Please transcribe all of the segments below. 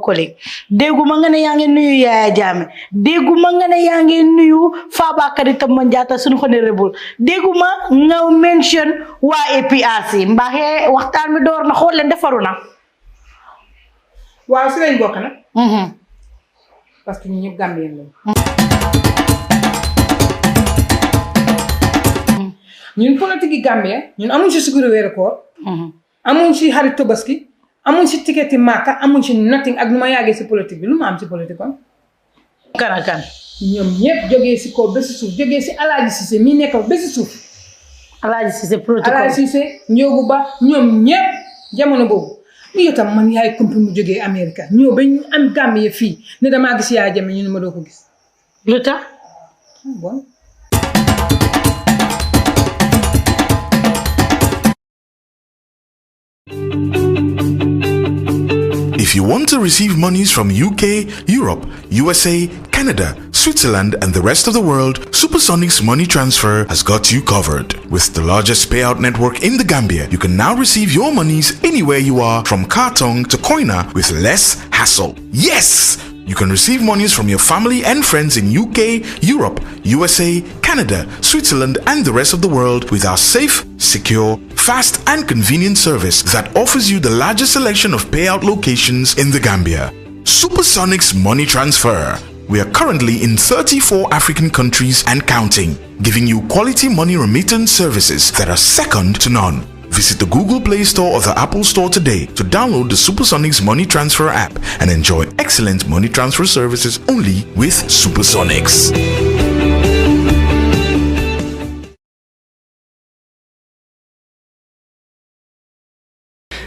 collègue dégguma nga ne yaa ngi nuyu Yaya Jammeh dégguma nga ne yaa ngi nuyu Fabakary Tombong Jatta suñu honorable dégguma nga mention waa APRC mbaaxee waxtaan mi door na xool leen defaru na waaw si lañ bokk nag parce que ñu ñëpp Gambien lañ ñun politique yi Gambien ñun amuñ si suguru weeru koor amuñ si xarit Tabaski amuñ si ticketi Màkka amuñ si nothing ak nu ma yàggee si politique bi lu ma am si politique kon kan kan ñoom ñëpp jógee si kaw ba si suuf jógee si Alaaji Cissé mii nekk ba si suuf Alaaji Cissé protocole Alaaji Cissé Njóogu Ba ñoom ñëpp jamono boobu yow tam man yaay compris mu jógee Amérique ñëw ba ñu am Gambie fii ne damaa gis Yaya Jammeh ñu ne ma doo ko gis lu tax bon If you want to receive monies from UK, Europe, USA, Canada, Switzerland, and the rest of the world, Supersonics Money Transfer has got you covered. With the largest payout network in the Gambia, you can now receive your monies anywhere you are, from Kartong to Koina, with less hassle. Yes! You can receive monies from your family and friends in UK, Europe, USA, Canada, Switzerland, and the rest of the world with our safe, secure, fast, and convenient service that offers you the largest selection of payout locations in the Gambia. Supersonics Money Transfer. We are currently in 34 African countries and counting, giving you quality money remittance services that are second to none. Visit the Google Play Store or the Apple Store today to download the Supersonics Money Transfer app and enjoy excellent money transfer services only with Supersonics.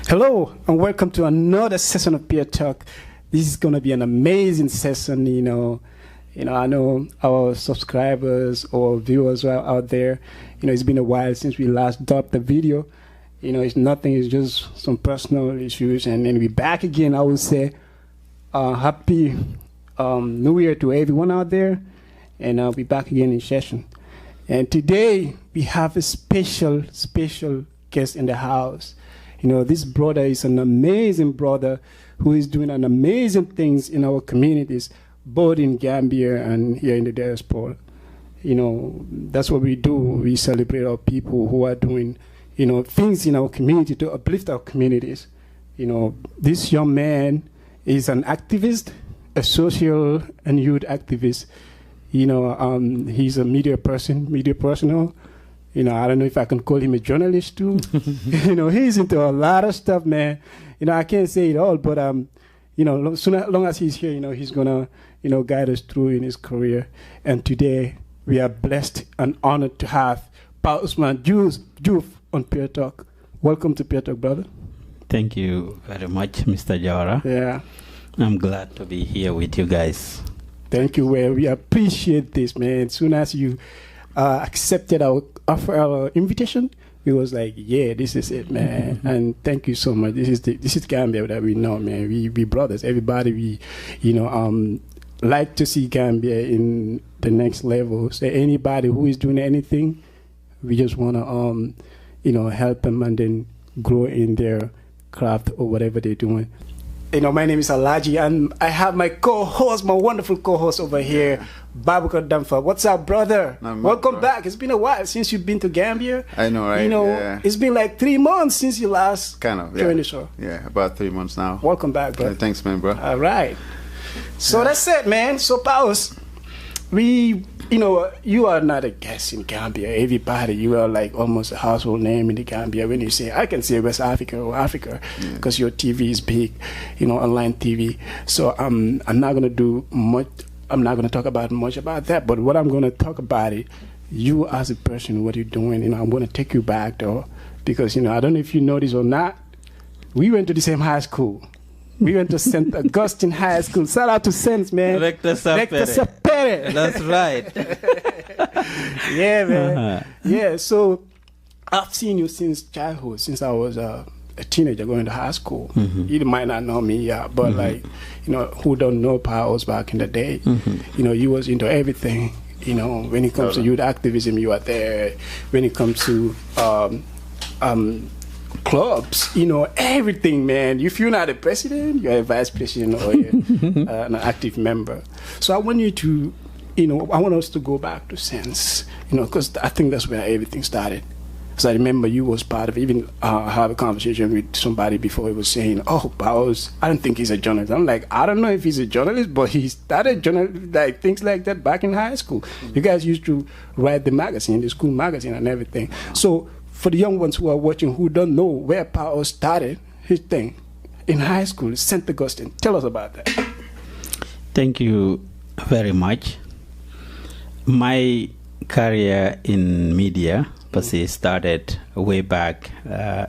Hello and welcome to another session of Peer Talk. This is going to be an amazing session. I know our subscribers or viewers are out there. It's been a while since we last dropped the video. It's nothing. It's just some personal issues, and then we're back again. I would say, happy New Year to everyone out there, and I'll be back again in session. And today we have a special guest in the house. This brother is an amazing brother who is doing an amazing things in our communities, both in Gambia and here in the diaspora. That's what we do. We celebrate our people who are doing, things in our community to uplift our communities. This young man is an activist, a social and youth activist. He's a media personal. I don't know if I can call him a journalist too. He's into a lot of stuff, man. I can't say it all, but long as he's here, he's gonna, guide us through in his career. And today we are blessed and honored to have Ousman Joof on Peer Talk. Welcome to Peer Talk, brother. Thank you very much, Mr. Jawara. Yeah. I'm glad to be here with you guys. Thank you. Well, we appreciate this, man. As soon as you accepted our offer, our invitation, we was like, yeah, this is it, man. And thank you so much. This is Gambia that we know, man. We brothers. Everybody, like to see Gambia in the next level. So anybody who is doing anything, we just want to, help them and then grow in their craft or whatever they're doing. My name is Alaji, and I have my co-host, my wonderful co-host over here, Babukar Damfa. What's up, brother? Welcome back. It's been a while since you've been to Gambia. I know, right? Yeah. It's been like 3 months since you last joined the show. Yeah, about 3 months now. Welcome back, bro. Thanks, man, bro. All right. So that's it, man. So, Paus, you are not a guest in Gambia. Everybody, you are like almost a household name in the Gambia. When you say, I can say West Africa or Africa, because your TV is big, online TV. So I'm not going to do much. I'm not going to talk about much about that. But what I'm going to talk about is you as a person, what you're doing. I'm going to take you back, though, because, I don't know if you know this or not. We went to the same high school. We went to St. Augustine High School. Shout out to Saints, man. Rector Sapere. That's right. Yeah, man. Yeah, so I've seen you since childhood, since I was a teenager going to high school. You might not know me, but who don't know Paus back in the day, you was into everything. When it comes to youth activism, you are there. When it comes to clubs, everything, man. If you're not a president, you're a vice president or you're an active member. So I want you to, I want us to go back to sense, because I think that's where everything started. Because I remember you was part of it. Even I have a conversation with somebody before. He was saying, I don't think he's a journalist. I'm like, I don't know if he's a journalist, but he started like things like that back in high school. You guys used to write the magazine, the school magazine and everything. So for the young ones who are watching who don't know where Powell started his thing in high school, St. Augustine. Tell us about that. Thank you very much. My career in media started way back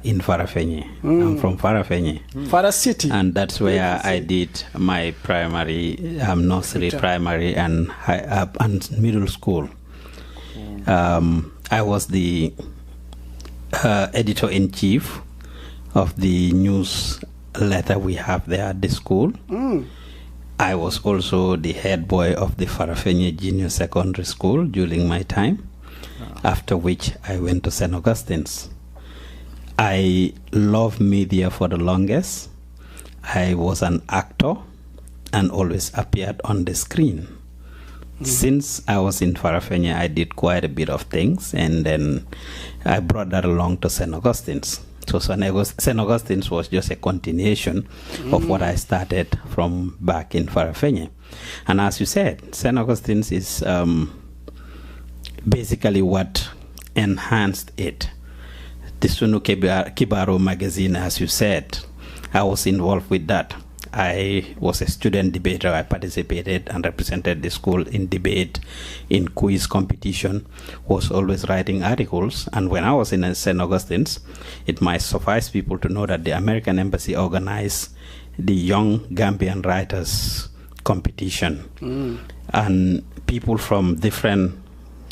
in Farafenni. I'm from Farafenni. Fara City. And that's where I did my primary, nursery, primary, and middle school. I was the editor-in-chief of the newsletter we have there at the school. I was also the head boy of the Farafenni Junior Secondary School during my time, after which I went to St. Augustine's. I loved media for the longest. I was an actor and always appeared on the screen. Since I was in Farafenni, I did quite a bit of things, and then I brought that along to St. Augustine's. So St. Augustine's was just a continuation of what I started from back in Farafenni. And as you said, St. Augustine's is basically what enhanced it. The Sunu Kibaro magazine, as you said, I was involved with that. I was a student debater. I participated and represented the school in debate, in quiz competition, was always writing articles. And when I was in St. Augustine's, it might suffice people to know that the American Embassy organized the Young Gambian Writers competition. And people from different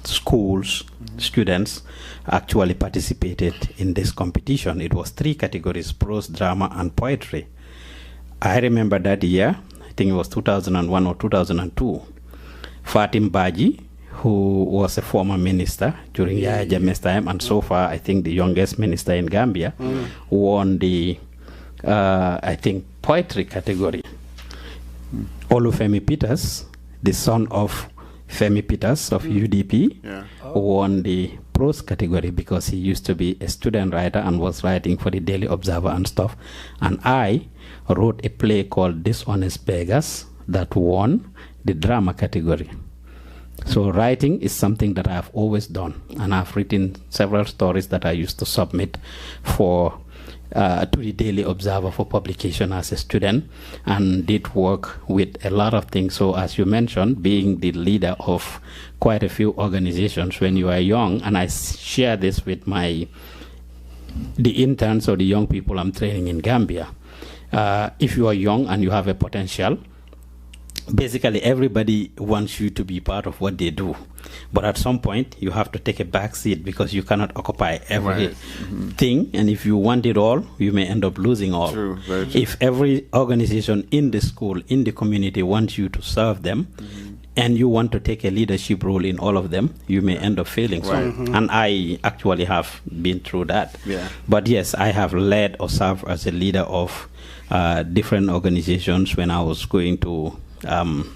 schools, students, actually participated in this competition. It was 3 categories: prose, drama, and poetry. I remember that year, I think it was 2001 or 2002, Fatim Baji, who was a former minister during Yahya Jammeh's time, and so far I think the youngest minister in Gambia, won the, I think, poetry category. Olufemi Peters, the son of Femi Peters of UDP, won the prose category because he used to be a student writer and was writing for the Daily Observer and stuff. And I wrote a play called Dishonest Beggars that won the drama category. So writing is something that I've always done, and I've written several stories that I used to submit for to the Daily Observer for publication as a student, and did work with a lot of things. So as you mentioned, being the leader of quite a few organizations when you are young, and I share this with the interns or the young people I'm training in Gambia. If you are young and you have a potential, basically everybody wants you to be part of what they do, but at some point you have to take a back seat because you cannot occupy everything, and if you want it all, you may end up losing all. True, very true. If every organization in the school, in the community, wants you to serve them, and you want to take a leadership role in all of them, you may end up failing. And I actually have been through that. But yes, I have led or served as a leader of different organizations when I was going to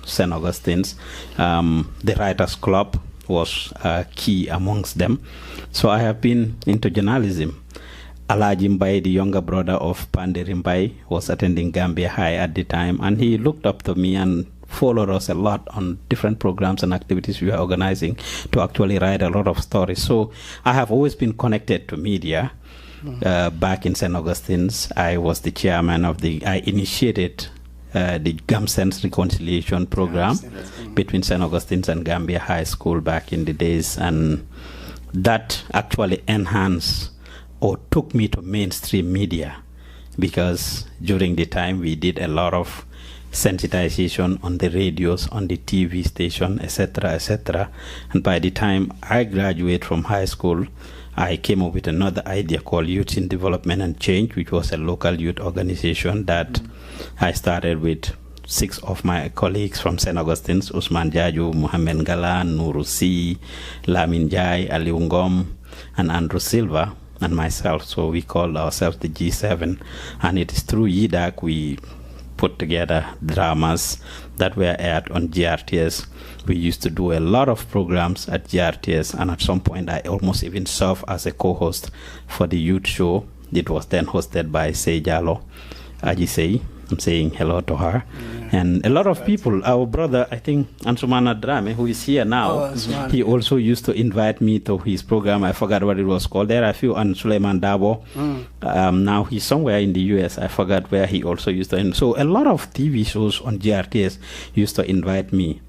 St. Augustine's. The Writers Club was key amongst them. So I have been into journalism. Alaji Mbai, the younger brother of Pandiri Mbai, was attending Gambia High at the time, and he looked up to me and followed us a lot on different programs and activities we were organizing to actually write a lot of stories. So I have always been connected to media. Back in St. Augustine's, I was the chairman of I initiated the Gamsen's reconciliation program between St. Augustine's and Gambia High School back in the days, and that actually enhanced or took me to mainstream media, because during the time we did a lot of sensitization on the radios, on the TV station, etc., etc. And by the time I graduated from high school, I came up with another idea called Youth in Development and Change, which was a local youth organization that I started with 6 of my colleagues from St. Augustine's: Ousman Joof, Mohamed Galan, Nuru C, Lamin Jai, Ali Ngom, and Andrew Silva. and myself. So we called ourselves the G7, and it is through YIDAC we put together dramas that were aired on GRTS. We used to do a lot of programs at GRTS, and at some point I almost even served as a co-host for the youth show. It was then hosted by Say Jalo, Aji Say. I'm saying hello to her. And a lot of people, our brother, I think, Ansumana Drame, who is here now, he also used to invite me to his program. I forgot what it was called. There are a few, and Suleiman Dabo. Now he's somewhere in the US. I forgot where he also used to. So a lot of TV shows on GRTS used to invite me.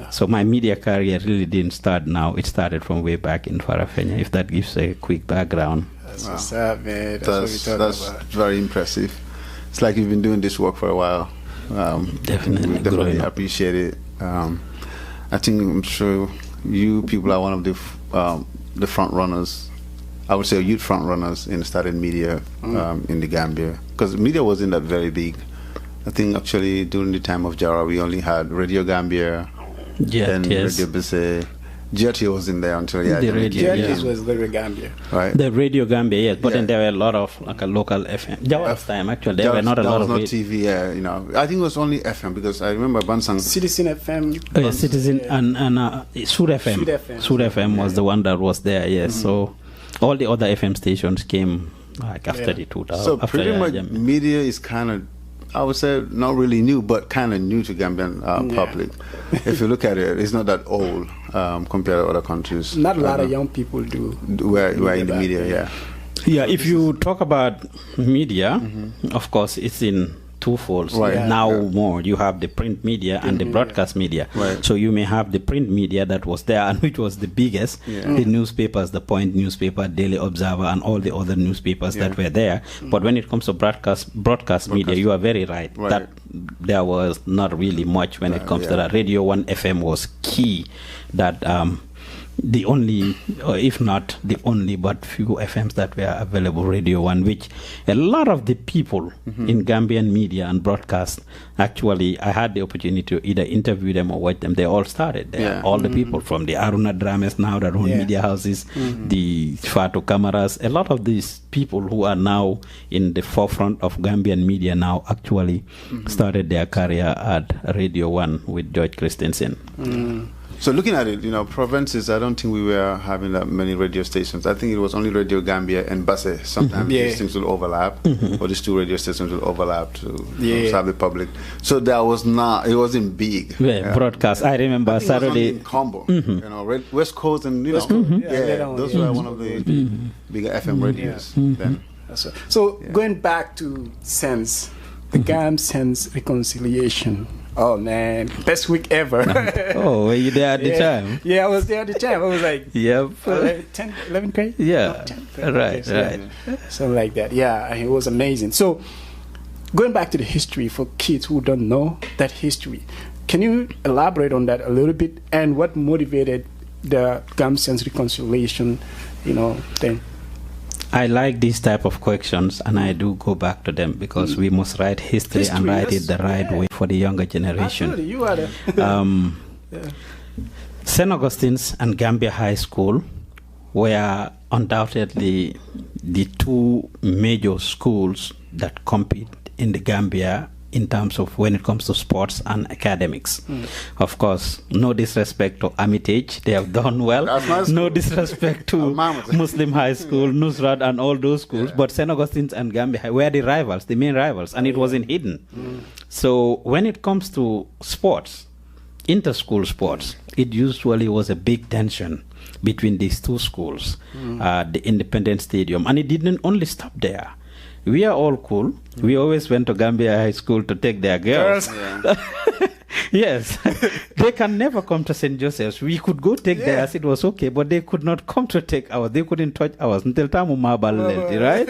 So my media career really didn't start now. It started from way back in Farafenya, if that gives a quick background. That's what's up, man. That's very impressive. It's like you've been doing this work for a while. Definitely. We definitely appreciate it. I think, I'm sure you people are one of the front runners. I would say youth front runners in starting media in the Gambia, because media wasn't that very big. I think actually during the time of Jara, we only had Radio Gambia, then Radio Bise. GRT was in there until the radio. GRT was Radio Gambia, right? The Radio Gambia, yes, but then there were a lot of like a local FM. Jawara's time actually, there were not a lot of TV. Yeah, you know, I think it was only FM because I remember Bansang. Citizen FM. Oh, yeah, Citizen and Sur FM. Sur FM was the one that was there. Yes, so all the other FM stations came like after the 2000. So pretty much media is kind of, I would say, not really new, but kind of new to Gambian public. If you look at it, it's not that old compared to other countries. Not a lot of young people do. We're in the media, yeah. Yeah, if you talk about media, of course, it's in twofolds. Right. Now more, you have the print media and the broadcast media. Right. So you may have the print media that was there and which was the biggest, the newspapers, the Point newspaper, Daily Observer, and all the other newspapers that were there. But when it comes to broadcast media, you are very right. That there was not really much when it comes to that. Radio 1 FM was key. That the only, or if not the only, but few FMs that were available, Radio 1, which a lot of the people in Gambian media and broadcast, actually, I had the opportunity to either interview them or watch them. They all started there. All the people from the Aruna Dramas now that own media houses, the Fatu Kamaras, a lot of these people who are now in the forefront of Gambian media now actually started their career at Radio 1 with George Christensen. So looking at it, you know, provinces, I don't think we were having that many radio stations. I think it was only Radio Gambia and Basse. Sometimes these things will overlap, or these two radio stations will overlap to serve the public. So that was not, it wasn't big. Broadcast. I remember Saturday. In combo, you know, West Coast and, you know, those were one of the bigger FM radios then. So going back to Sense, the GAM Sense reconciliation. Oh man, best week ever. Oh, were you there at the time? Yeah, I was there at the time. I was like, 10, 11 grade? Yeah, 10, right. Something like that. Yeah, it was amazing. So, going back to the history for kids who don't know that history, can you elaborate on that a little bit and what motivated the GAM Sense reconciliation, thing? I like these type of questions, and I do go back to them because we must write history and write it the right way for the younger generation. Absolutely, you are the St. Augustine's and Gambia High School were undoubtedly the two major schools that compete in the Gambia in terms of when it comes to sports and academics. Of course, no disrespect to Armitage, they have done well. No disrespect to Muslim High School, Nusrat and all those schools, but St. Augustine's and Gambia were the rivals, the main rivals, and it wasn't hidden. So when it comes to sports, inter-school sports, it usually was a big tension between these two schools, the Independence Stadium, and it didn't only stop there. We are all cool. We always went to Gambia High School to take their girls. Yes. They can never come to St. Joseph's. We could go take theirs. It was okay, but they could not come to take ours. They couldn't touch ours until Tamu Mabal, right?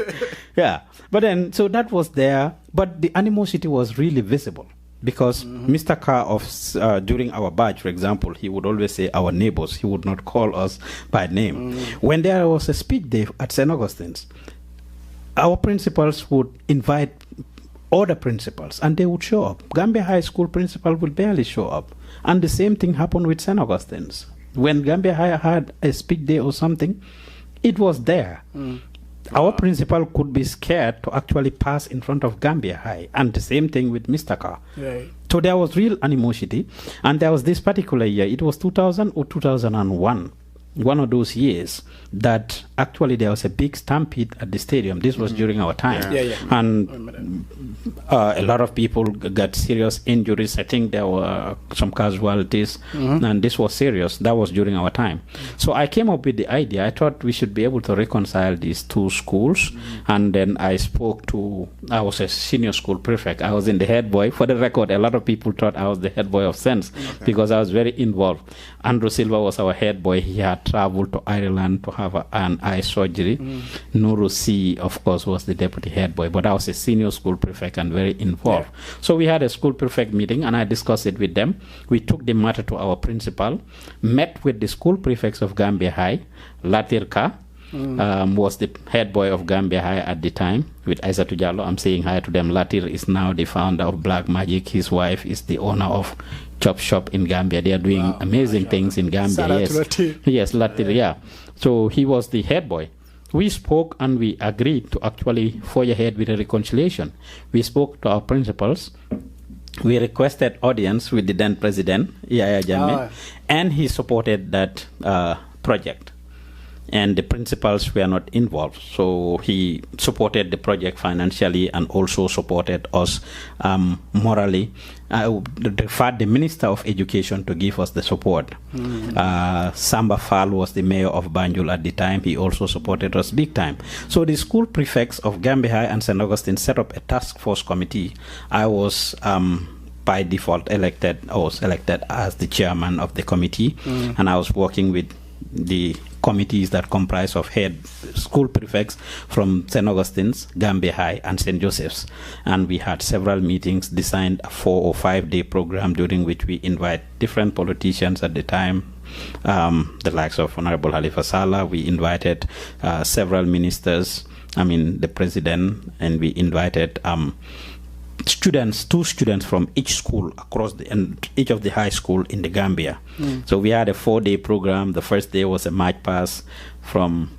Yeah. But then, so that was there. But the animosity was really visible. Because Mr. Carr during our batch, for example, he would always say our neighbors. He would not call us by name. When there was a speech day at St. Augustine's, our principals would invite other principals and they would show up. Gambia High School principal would barely show up. And the same thing happened with St. Augustine's. When Gambia High had a speech day or something, it was there. Our principal could be scared to actually pass in front of Gambia High, and the same thing with Mr. Carr. Right. So there was real animosity, and there was this particular year, it was 2000 or 2001, one of those years that actually there was a big stampede at the stadium. This was during our time. And a lot of people got serious injuries. I think there were some casualties, and this was serious. That was during our time. So I came up with the idea. I thought we should be able to reconcile these two schools, and then I was a senior school prefect. I was in the head boy. For the record, a lot of people thought I was the head boy of Sense because I was very involved. Andrew Silva was our head boy. He had traveled to Ireland to have an eye surgery. Nuru C, of course, was the deputy head boy, but I was a senior school prefect and very involved. So we had a school prefect meeting, and I discussed it with them. We took the matter to our principal, met with the school prefects of Gambia High. Latirka was the head boy of Gambia High at the time, with Aissatou Diallo. I'm saying hi to them. Latir is now the founder of Black Magic. His wife is the owner of Chop Shop in Gambia. They are doing amazing things in Gambia. Yes, Latir, yeah. So he was the head boy. We spoke and we agreed to actually forge ahead with a reconciliation. We spoke to our principals. We requested audience with the then president, Yahya Jammeh, and he supported that project. And the principals were not involved. So he supported the project financially and also supported us morally. Referred the Minister of Education to give us the support. Samba Fall was the mayor of Banjul at the time. He also supported us big time. So the school prefects of Gambia High and St. Augustine set up a task force committee. I was by default elected. I was elected as the chairman of the committee, and I was working with the committees that comprise of head school prefects from St. Augustine's, Gambia High, and St. Joseph's. And we had several meetings, designed a 4 or 5 day program during which we invite different politicians at the time, the likes of Honorable Halifa Sallah. We invited several ministers, the president, and we invited two students from each school across each of the high school in the Gambia. So we had a 4 day program. The first day was a march pass from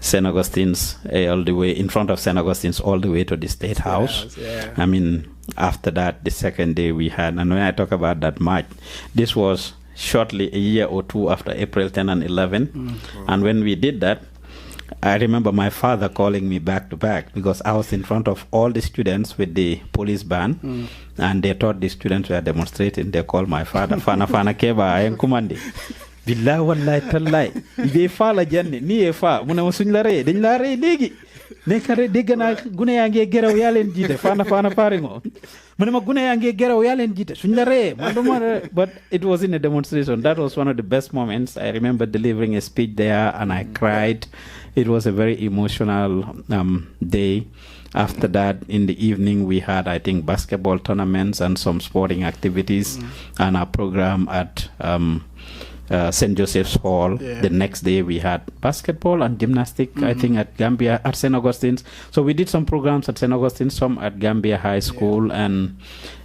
St. Augustine's all the way in front of St. Augustine's all the way to the State House. After that, the second day we had, and when I talk about that march, this was shortly a year or two after April 10 and 11. And when we did that, I remember my father calling me back to back because I was in front of all the students with the police ban, and they thought the students were demonstrating. They called my father, Fana Keba, I am commanding. Billah wallahi tallahi. Ibe fa la janne, ni e fa, muna musuñ la rey, dañ la rey legi. Nekare dégg naa gune yaa ngi geraw yaa leen jiite Fana paringo. Mu ne ma gune yaa ngi geraw yaa leen jiite suñ la rey. But it was in a demonstration. That was one of the best moments. I remember delivering a speech there and I cried. It was a very emotional day. After that, in the evening, we had, I think, basketball tournaments and some sporting activities, and our program at St. Joseph's Hall. The next day, we had basketball and gymnastics, I think, at St. Augustine's. So we did some programs at St. Augustine's, some at Gambia High School, and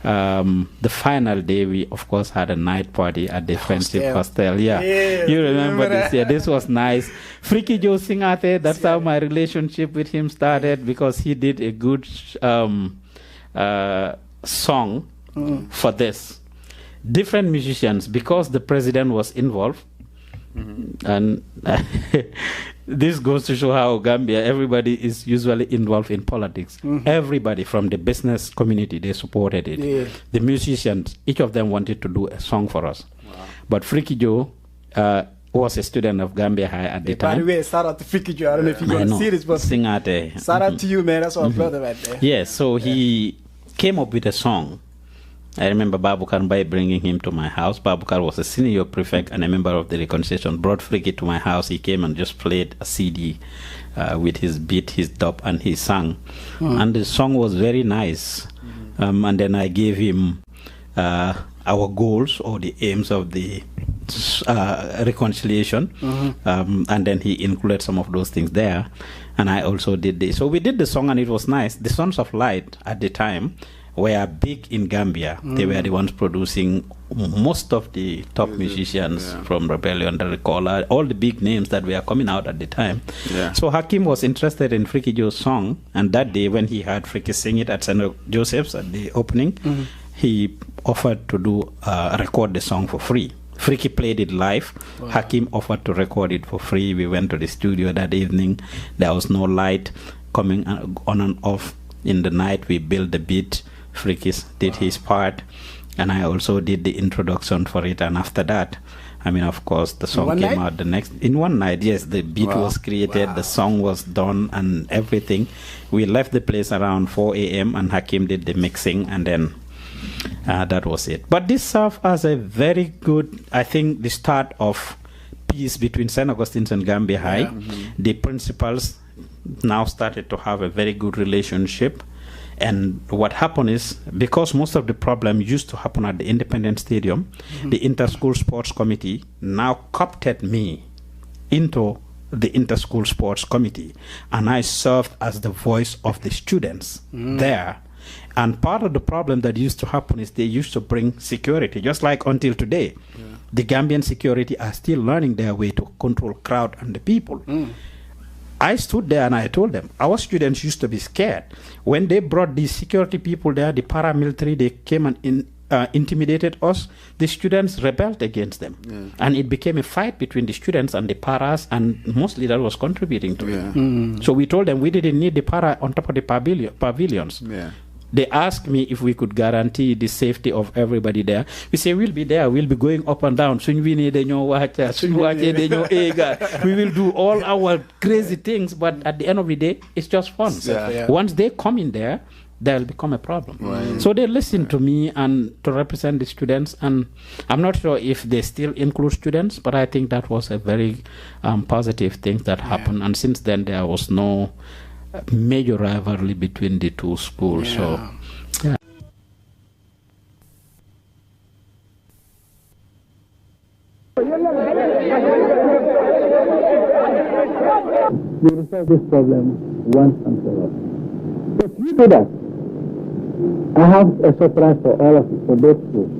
the final day, we, of course, had a night party at the Friendship Hostel. You remember this? Yeah, this was nice. Freaky Joe Singate, that's how my relationship with him started, because he did a good song for this. Different musicians, because the president was involved, and this goes to show how Gambia, everybody is usually involved in politics. Everybody from the business community, they supported it. The musicians, each of them wanted to do a song for us. But Freaky Joe was a student of Gambia High at the time. By the way, shout out to Freaky Joe. I don't know if you're going to see this, but Singate. Shout out to you, man. That's our brother right there. Yes, so he came up with a song. I remember Babukar Mbai bringing him to my house. Babukar was a senior prefect and a member of the reconciliation. Brought Freaky to my house. He came and just played a CD with his beat, his dub, and he sang. And the song was very nice. And then I gave him our goals or the aims of the reconciliation. And then he included some of those things there. And I also did this. So we did the song and it was nice. The Sons of Light at the time were big in Gambia. They were the ones producing most of the top musicians from Rebellion, the Recaller, all the big names that were coming out at the time. Yeah. So Hakim was interested in Freaky Joe's song, and that day when he heard Freaky sing it at St. Joseph's at the opening, he offered to record the song for free. Freaky played it live. Wow. Hakim offered to record it for free. We went to the studio that evening. There was no light coming on and off. In the night, we built the beat. Freaky did his part, and I also did the introduction for it. And after that, I mean, of course, the song came out in one night. Yes, the beat was created, the song was done, and everything. We left the place around 4 a.m. and Hakim did the mixing, and then that was it. But this served as a very good, I think, the start of peace between St. Augustine's and Gambia High. The principals now started to have a very good relationship. And what happened is, because most of the problem used to happen at the Independent Stadium, the Inter-School Sports Committee now coopted me into the Inter-School Sports Committee. And I served as the voice of the students there. And part of the problem that used to happen is they used to bring security, just like until today. The Gambian security are still learning their way to control crowd and the people. I stood there and I told them, our students used to be scared. When they brought these security people there, the paramilitary, they came and intimidated us. The students rebelled against them. And it became a fight between the students and the paras, and mostly that was contributing to it. So we told them we didn't need the para on top of the pavilions. They asked me if we could guarantee the safety of everybody there. We say, we'll be there. We'll be going up and down. We will do all our crazy things, but at the end of the day, it's just fun. Once they come in there, they'll become a problem. So they listened to me and to represent the students. And I'm not sure if they still include students, but I think that was a very positive thing that happened. And since then, there was no major rivalry between the two schools. So you will solve this problem once and for all. If you do that, I have a surprise for all of you, for both schools.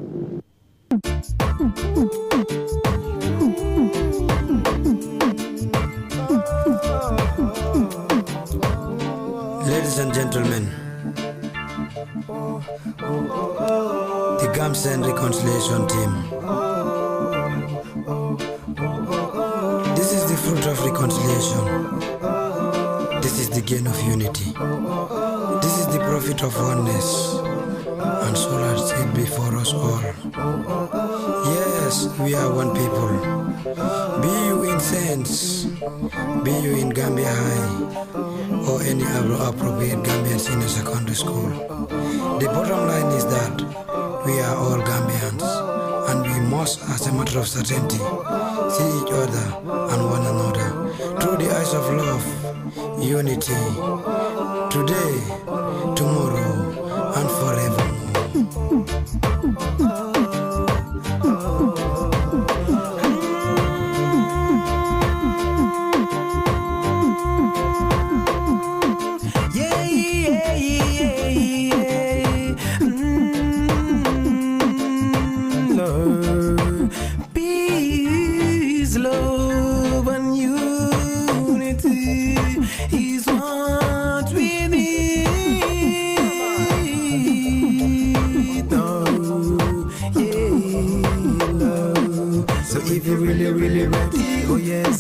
Ladies and gentlemen, the Gambian Reconciliation Team. This is the fruit of reconciliation. This is the gain of unity. This is the profit of oneness. And so let's it before us all. Yes, we are one people. Be you in Saints, be you in Gambia High, or any other appropriate Gambian senior secondary school. The bottom line is that we are all Gambians, and we must, as a matter of certainty, see each other and one another through the eyes of love, unity, today, tomorrow, and forevermore.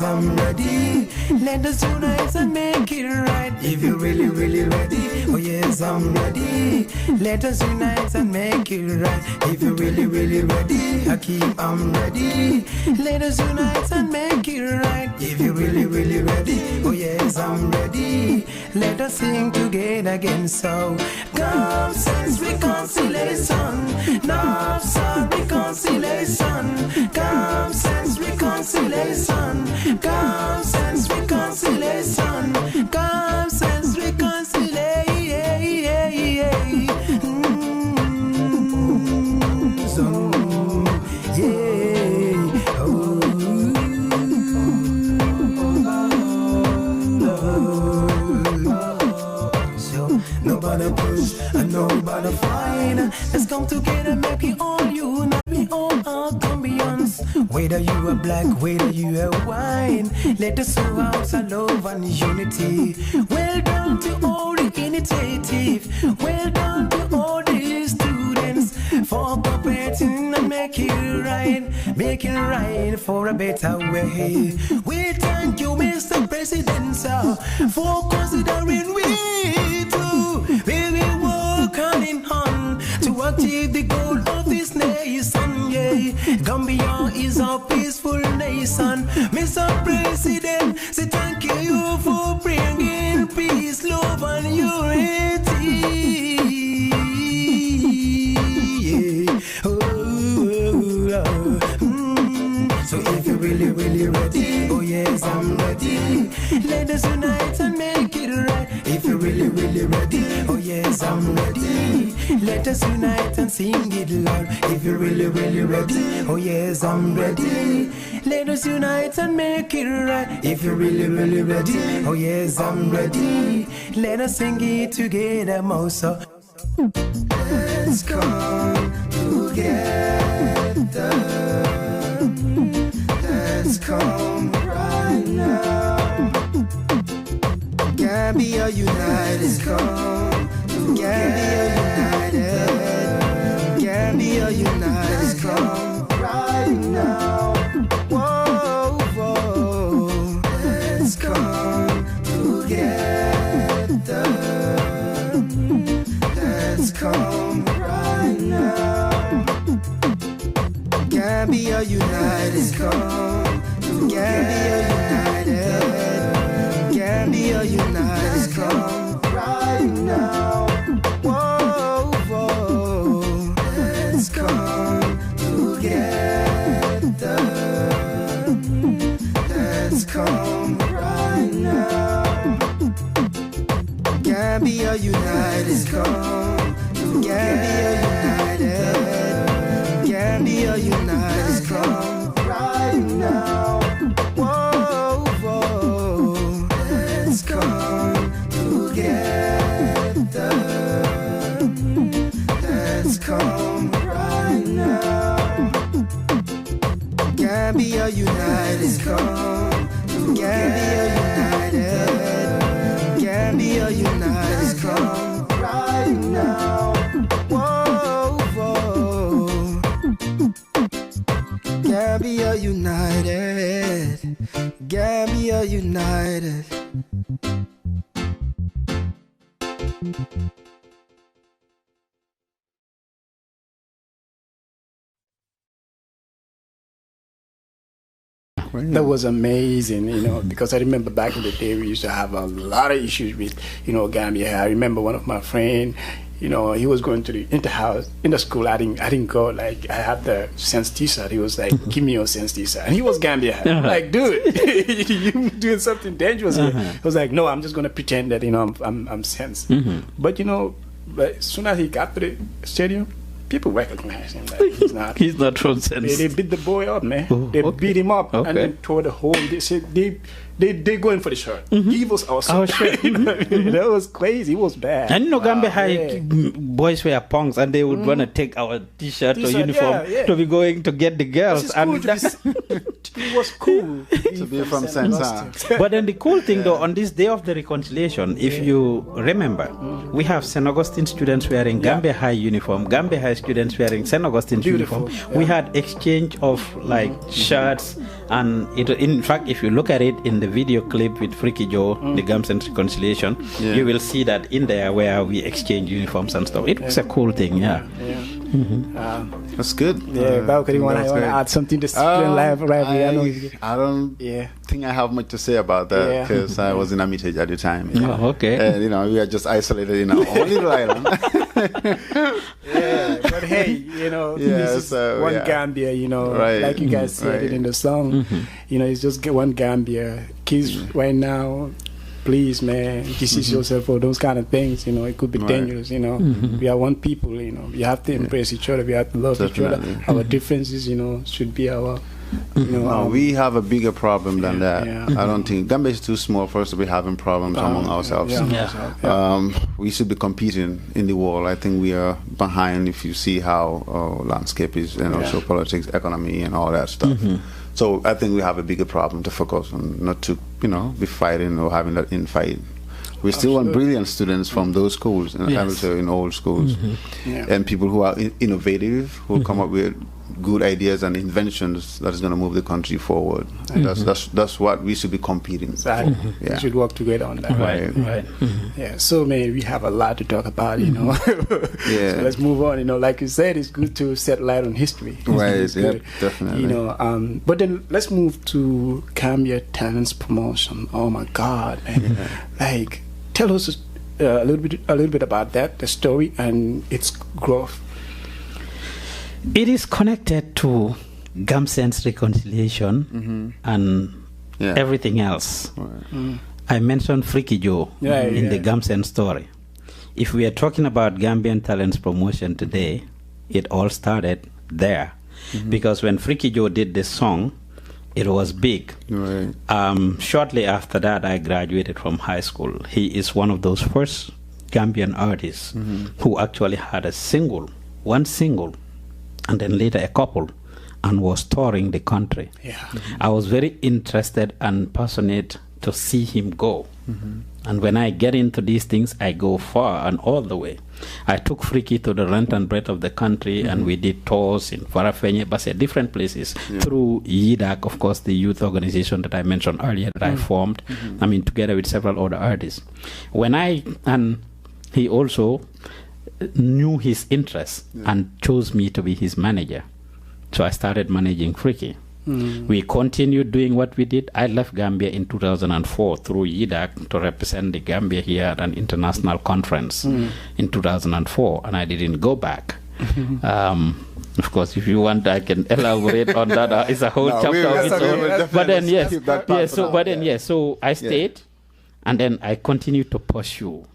I'm ready. Let us unite and make it right. If you're really, really ready. Oh yes, I'm ready. Let us unite and make it right. If you're really, really ready. Hakim, I'm ready. Let us unite and make it right. If you're really, really ready. Oh yes, I'm ready. Let us sing together again. So, come sense reconciliation. North, South reconciliation. Come sense reconciliation. Come sense reconciliation. Come sense reconciliation. So, yeah. So, nobody push and nobody fight. Whether you are black, whether you are white, let us show out our love and unity. Well done to all the initiative. Well done to all the students for cooperating and making it right for a better way. We thank you, Mr. President, sir, for considering we too. We will work hand in hand to achieve the goal of this nation. Yeah, Gambia is a peaceful nation. Mr. President, say thank you for bringing peace, love, and unity. Yeah. So if you're really, really ready, oh yes, I'm ready. Let us unite and make it right. If you're really, really ready, oh yes, I'm ready. Let us unite and sing it loud. If you're really, really ready, oh yes, I'm ready. Let us unite and make it right. If you're really, really ready, oh yes, I'm ready. Let us sing it together, Mosa. Let's come together. Let's come right now. Gambia united. Let's come Gambia united. Gambia united. Let's come right now. Whoa, whoa. Let's come together. Let's come right now. Gambia united. Let's come Gambia united. Gambia united. Let's come right now. Whoa, whoa. Let's come together. Let's come right now. Gambia united. Let's come Gambia united. Gambia united. Let's come right now. Whoa, whoa. Let's come together. Let's come right now. Gambia united. Let's come Gambia united. Gambia united. Let's come right now. Whoa, whoa. Gambia united. Gambia united. That was amazing, because I remember back in the day we used to have a lot of issues with, Gambia. I remember one of my friends, he was going to the inter-house, in the school. I didn't go. Like, I had the sense t-shirt. He was like, give me your sense t-shirt. And he was Gambia. Like, dude, you doing something dangerous here. He was like, no, I'm just going to pretend that, I'm sense. But, but as soon as he got to the stadium, people recognize him. Like, he's not from sense. They beat the boy up, man. They beat him up and then tore the whole. They said they going for the shirt. He was our shirt. That was crazy. It was bad. And Gambia High boys were punks, and they would want to take our t-shirt or uniform to be going to get the girls. And it was cool to be from sense. But then the cool thing though, on this day of the reconciliation, if you remember, we have St. Augustine students wearing Gambia High uniform, Gambia High students wearing St. Augustine's uniform. We had exchange of like shirts, and in fact, if you look at it in the video clip with Freaky Joe, the Gambian reconciliation, you will see that in there where we exchange uniforms and stuff. It was a cool thing, That's good. Yeah, Bauka, you want to add something to student life, right? I don't think I have much to say about that because I was in Armitage at the time. Oh, okay. And, we are just isolated in our own little island. But hey, this is one Gambia, right. like you guys said it in the song. It's just one Gambia. Kids right now, please, man, distance yourself for those kind of things. It could be dangerous. We are one people. We have to embrace each other. We have to love each other. Our differences, should be our You know, No, we have a bigger problem than that. yeah. I don't think Gambia is too small for us to be having problems among ourselves. We should be competing in the world. I think we are behind if you see how landscape is, and also politics, economy, and all that stuff. So I think we have a bigger problem to focus on, not to be fighting or having that infight. We still want brilliant students from those schools, and I would say in old schools, and people who are innovative, who come up with good ideas and inventions that is going to move the country forward. And that's what we should be competing Exactly. for. We should work together on that. Right. Yeah. So, man, we have a lot to talk about, you know. So let's move on. You know, like you said, it's good to set light on history. Right. Yep, definitely. You know, but then let's move to Gambia Talents Promotion. Oh my God, man! Like, tell us a little bit about that, the story and its growth. It is connected to Gamsen's reconciliation and everything else. I mentioned Freaky Joe in the Gamsen story. If we are talking about Gambian Talents Promotion today, it all started there. Because when Freaky Joe did this song, it was big. Right. Shortly after that, I graduated from high school. He is one of those first Gambian artists who actually had one single, and then later a couple, and was touring the country. I was very interested and passionate to see him go. And when I get into these things, I go far and all the way. I took Freaky to the length and breadth of the country, and we did tours in Farafenye, Basse, different places, through YIDAC, of course, the youth organization that I mentioned earlier that I formed, I mean, together with several other artists. And he also knew his interests and chose me to be his manager. So I started managing Freaky. We continued doing what we did. I left Gambia in 2004 through YIDAC to represent the Gambia here at an international conference in 2004, and I didn't go back. Of course, if you want, I can elaborate on that. It's a whole chapter of its own. But then, so I stayed, and then I continued to pursue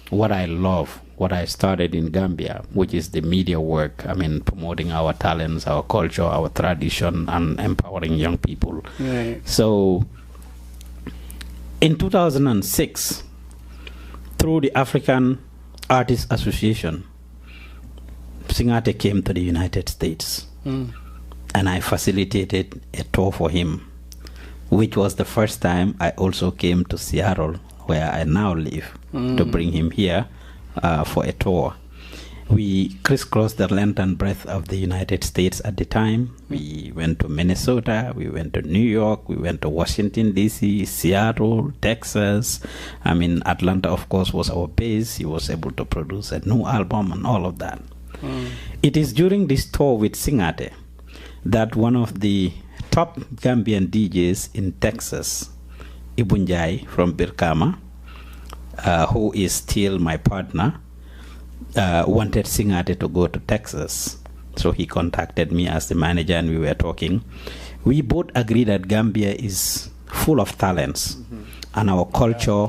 what I love, what I started in Gambia, which is the media work. I mean, promoting our talents, our culture, our tradition, and empowering young people. So in 2006, through the African Artists Association, Singate came to the United States, and I facilitated a tour for him, which was the first time I also came to Seattle, where I now live, to bring him here for a tour. We crisscrossed the length and breadth of the United States at the time. We went to Minnesota, we went to New York, we went to Washington, D.C., Seattle, Texas. I mean, Atlanta, of course, was our base. He was able to produce a new album and all of that. It is during this tour with Singate that one of the top Gambian DJs in Texas, Ibunjai from Birkama, who is still my partner, wanted Singate to go to Texas. So he contacted me as the manager, and we were talking. We both agreed that Gambia is full of talents, and our culture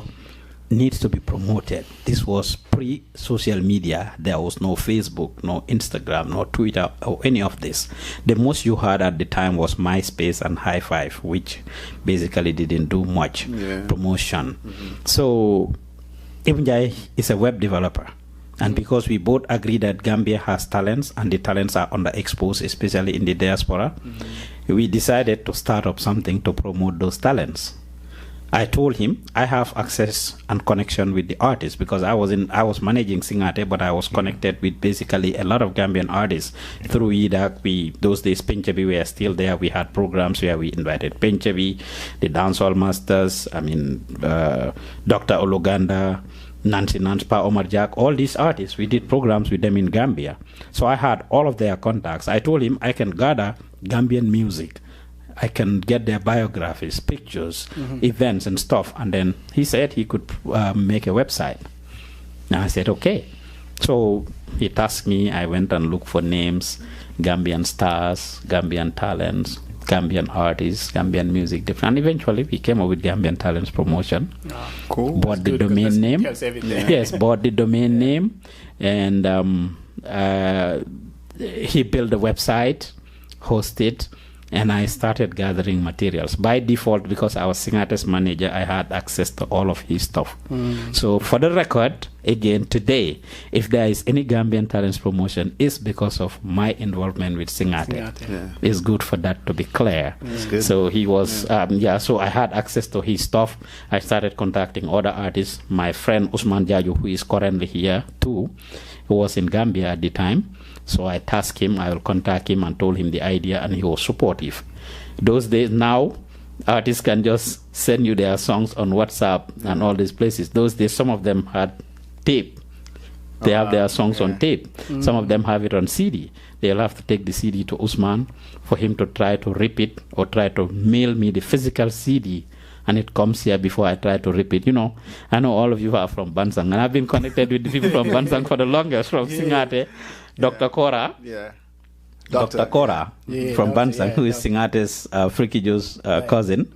needs to be promoted. This was pre-social media. There was no Facebook, no Instagram, no Twitter, or any of this. The most you had at the time was MySpace and High Five, which basically didn't do much promotion. So Ibunjai is a web developer. And because we both agree that Gambia has talents, and the talents are underexposed, especially in the diaspora, we decided to start up something to promote those talents. I told him I have access and connection with the artists, because I was managing Singate, but I was connected with basically a lot of Gambian artists through YIDAC. Those days Penchabi were still there. We had programs where we invited Penchabi, the dancehall masters, Dr. Oluganda, Nancy Nanspa, Omar Jack, all these artists. We did programs with them in Gambia. So I had all of their contacts. I told him I can gather Gambian music. I can get their biographies, pictures, events and stuff. And then he said he could make a website. And I said, okay. So he tasked me. I went and looked for names, Gambian stars, Gambian talents, Gambian artists, Gambian music, different. And eventually we came up with Gambian Talents Promotion. Cool. Bought the domain name. Yes, bought the domain name. And he built the website, hosted, and I started gathering materials. By default, because I was Singate's manager, I had access to all of his stuff. So for the record, again, today, if there is any Gambian Talents promotion, it's because of my involvement with Singate. Yeah. It's good for that to be clear. Good. So he was, so I had access to his stuff. I started contacting other artists. My friend Ousman Joof, who is currently here too, who was in Gambia at the time. So I tasked him, I will contact him and told him the idea, and he was supportive. Those days, now, artists can just send you their songs on WhatsApp and all these places. Those days, some of them had tape. They have their songs on tape. Some of them have it on CD. They'll have to take the CD to Ousman for him to try to rip it or try to mail me the physical CD. And it comes here before I try to rip it. You know, I know all of you are from Bansang, and I've been connected with the people from Bansang for the longest, from Singate. Dr. Kora. Yeah. Dr. Kora from Bansang, who is Singate's Freaky Joe's cousin,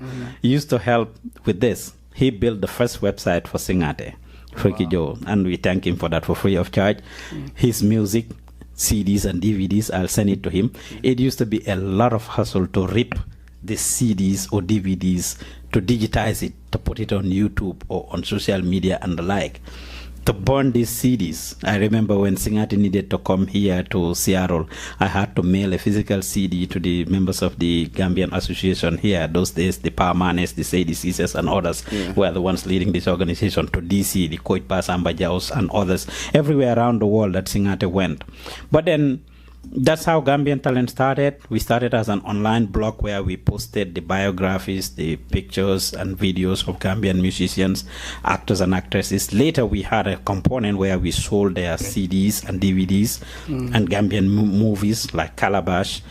used to help with this. He built the first website for Singate, Freaky Joe, and we thank him for that for free of charge. His music, CDs and DVDs, I'll send it to him. It used to be a lot of hustle to rip the CDs or DVDs, to digitize it, to put it on YouTube or on social media and the like. To burn these CDs. I remember when Singate needed to come here to Seattle, I had to mail a physical CD to the members of the Gambian Association here. Those days, the Parmanes, the CDCs, and others were the ones leading this organization to DC, the Koitpas, Ambajaos, and others, everywhere around the world that Singate went. But then, that's how Gambian Talent started. We started as an online blog where we posted the biographies, the pictures and videos of Gambian musicians, actors and actresses. Later we had a component where we sold their CDs and DVDs and Gambian movies like Calabash,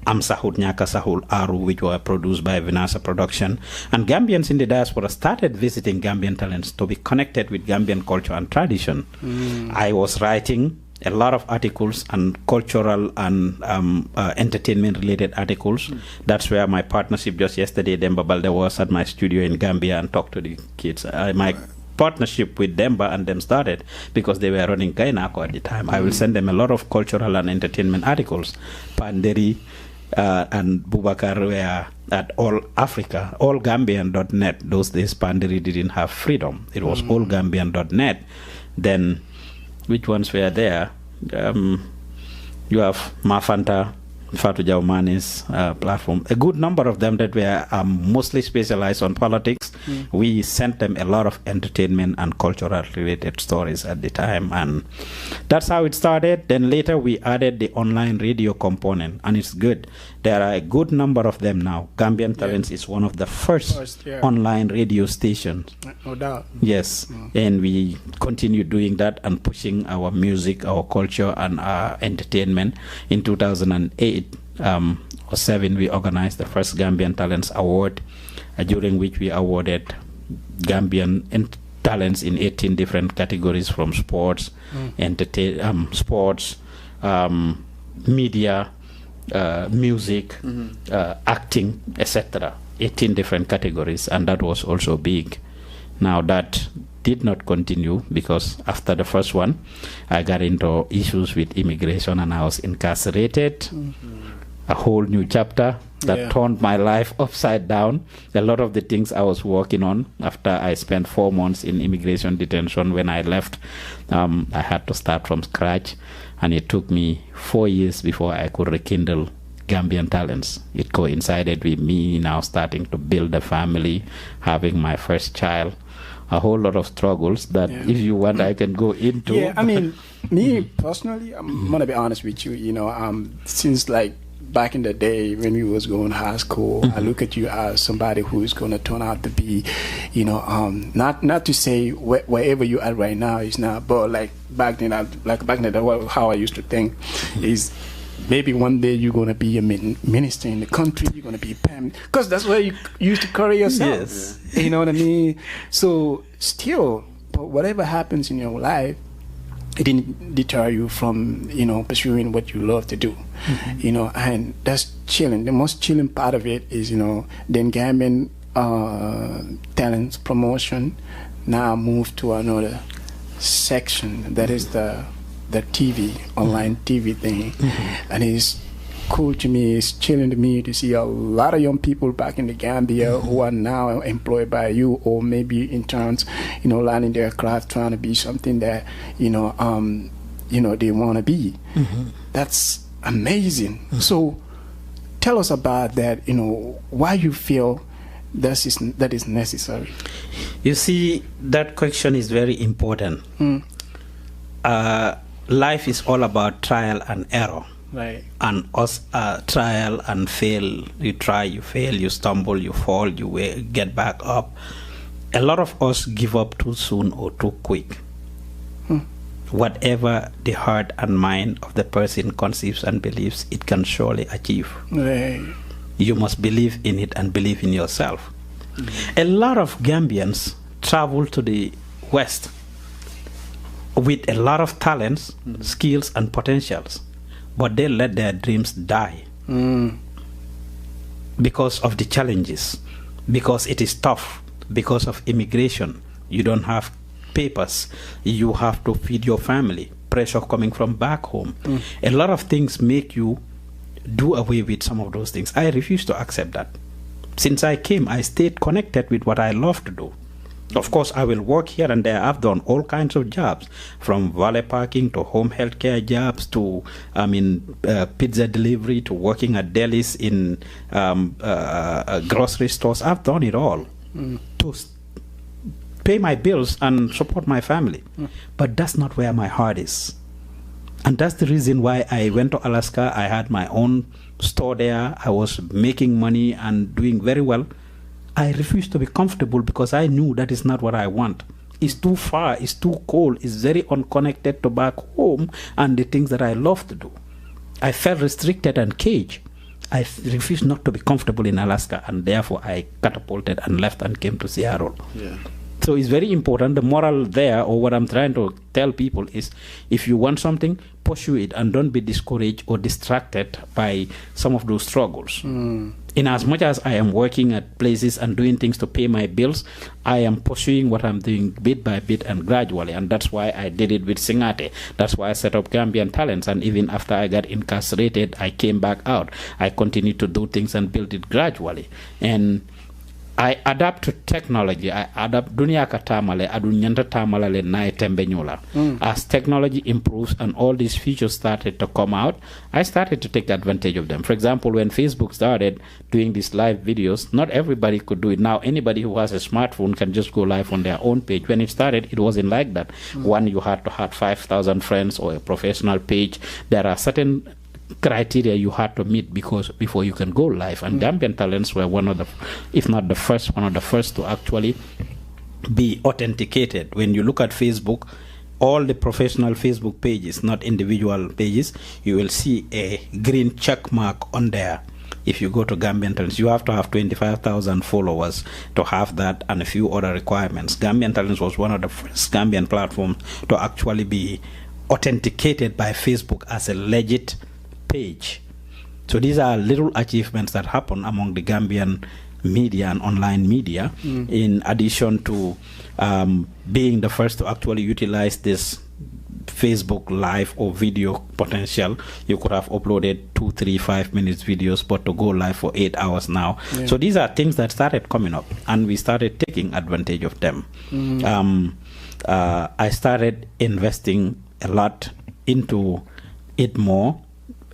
Am Sahul Nyaka Sahul Aru, which were produced by Vinasa Production. And Gambians in the diaspora started visiting Gambian Talents to be connected with Gambian culture and tradition. I was writing a lot of articles and cultural and entertainment related articles. That's where my partnership just yesterday, Demba Balde was at my studio in Gambia and talked to the kids. My partnership with Demba and them started because they were running Gainako at the time. I will send them a lot of cultural and entertainment articles. Panderi and Bubakar were at All Africa, allgambian.net. Those days Panderi didn't have freedom. It was allgambian.net. Then which ones were there? You have Mafanta, Fatu Jaumane's platform. A good number of them that were mostly specialized on politics. We sent them a lot of entertainment and cultural related stories at the time. And that's how it started. Then later we added the online radio component, and it's good. There are a good number of them now. Gambian Talents is one of the first online radio stations. No doubt. Yes. And we continue doing that and pushing our music, our culture, and our entertainment. In 2008 or 7, we organized the first Gambian Talents Award, during which we awarded Gambian talents in 18 different categories, from sports, sports, media, music, acting, etc. 18 different categories, and that was also big. Now that did not continue because after the first one, I got into issues with immigration and I was incarcerated. A whole new chapter that turned my life upside down. A lot of the things I was working on after I spent 4 months in immigration detention, when I left, I had to start from scratch, and it took me 4 years before I could rekindle Gambian Talents. It coincided with me now starting to build a family, having my first child, a whole lot of struggles that if you want I can go into. Yeah, I mean, me personally, I'm gonna be honest with you, you know, since like back in the day when we was going to high school, I look at you as somebody who is going to turn out to be, you know, not to say wherever you are right now is not, but like back then, how I used to think is maybe one day you're going to be a minister in the country, you're going to be a because that's where you used to carry yourself. Yes. You know what I mean? So still, but whatever happens in your life, it didn't deter you from, you know, pursuing what you love to do, you know, and that's chilling. The most chilling part of it is, you know, then Gambian Talents promotion now moved to another section that is the TV, online TV thing, and it's cool to me, it's chilling to me to see a lot of young people back in the Gambia who are now employed by you, or maybe interns, learning their craft, trying to be something that, they want to be. That's amazing. So tell us about that, why you feel that is necessary. You see, that question is very important. Life is all about trial and error. Right. And us trial and fail. You try, you fail, you stumble, you fall, you get back up. A lot of us give up too soon or too quick. Whatever the heart and mind of the person conceives and believes, it can surely achieve. Right. You must believe in it and believe in yourself. A lot of Gambians travel to the West with a lot of talents, skills, and potentials, but they let their dreams die because of the challenges, because it is tough, because of immigration. You don't have papers, you have to feed your family, pressure coming from back home. A lot of things make you do away with some of those things. I refuse to accept that. Since I came, I stayed connected with what I love to do. Of course, I will work here and there. I've done all kinds of jobs, from valet parking to home healthcare jobs to, pizza delivery to working at delis in grocery stores. I've done it all to pay my bills and support my family. But that's not where my heart is. And that's the reason why I went to Alaska. I had my own store there. I was making money and doing very well. I refused to be comfortable because I knew that is not what I want. It's too far, it's too cold, it's very unconnected to back home and the things that I love to do. I felt restricted and caged. I refused not to be comfortable in Alaska, and therefore I catapulted and left and came to Seattle. Yeah. So it's very important. The moral there, or what I'm trying to tell people, is if you want something, pursue it and don't be discouraged or distracted by some of those struggles. In as much as I am working at places and doing things to pay my bills, I am pursuing what I'm doing bit by bit and gradually, and that's why I did it with Singate. That's why I set up Gambian Talents, and even after I got incarcerated, I came back out. I continued to do things and build it gradually. And I adapt to technology. I adapt dunia katamale adunyanta tamalale na tembe nyola. As technology improves and all these features started to come out, I started to take advantage of them. For example, when Facebook started doing these live videos, not everybody could do it. Now anybody who has a smartphone can just go live on their own page. When it started, it wasn't like that. One, you had to have 5,000 friends or a professional page. There are certain criteria you had to meet before you can go live, and Gambian Talents were one of the, if not the first, one of the first to actually be authenticated. When you look at Facebook, all the professional Facebook pages, not individual pages, you will see a green check mark on there. If you go to Gambian Talents, you have to have 25,000 followers to have that, and a few other requirements. Gambian Talents was one of the first Gambian platforms to actually be authenticated by Facebook as a legit page. So these are little achievements that happen among the Gambian media and online media, in addition to being the first to actually utilize this Facebook live or video potential. You could have uploaded 2, 3, 5 minutes videos, but to go live for 8 hours now. So these are things that started coming up, and we started taking advantage of them. I started investing a lot into it more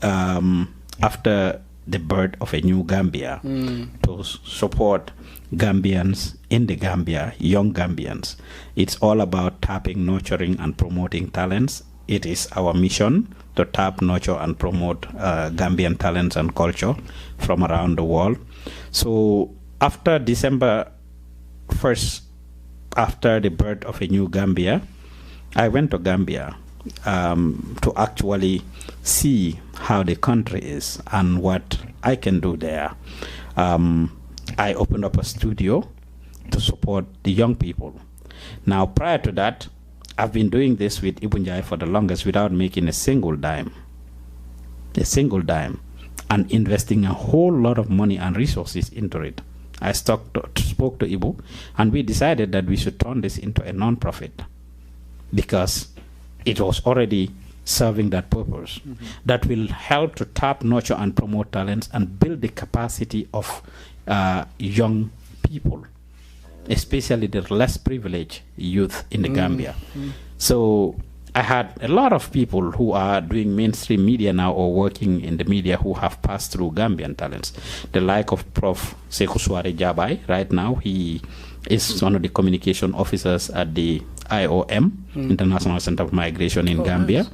after the birth of a new Gambia, to support Gambians in the Gambia, young Gambians. It's all about tapping, nurturing, and promoting talents. It is our mission to tap, nurture, and promote Gambian talents and culture from around the world. So after December 1st, after the birth of a new Gambia, I went to Gambia to actually see how the country is and what I can do there. I opened up a studio to support the young people. Now, prior to that, I've been doing this with Ibunjai for the longest without making a single dime, and investing a whole lot of money and resources into it. I spoke to Ibu, and we decided that we should turn this into a non-profit, because it was already serving that purpose, that will help to tap, nurture, and promote talents and build the capacity of young people, especially the less privileged youth in the Gambia. So I had a lot of people who are doing mainstream media now or working in the media who have passed through Gambian talents. The like of Prof. Sekou Suare Jabai, right now, he is one of the communication officers at the IOM, International Center of Migration in Gambia.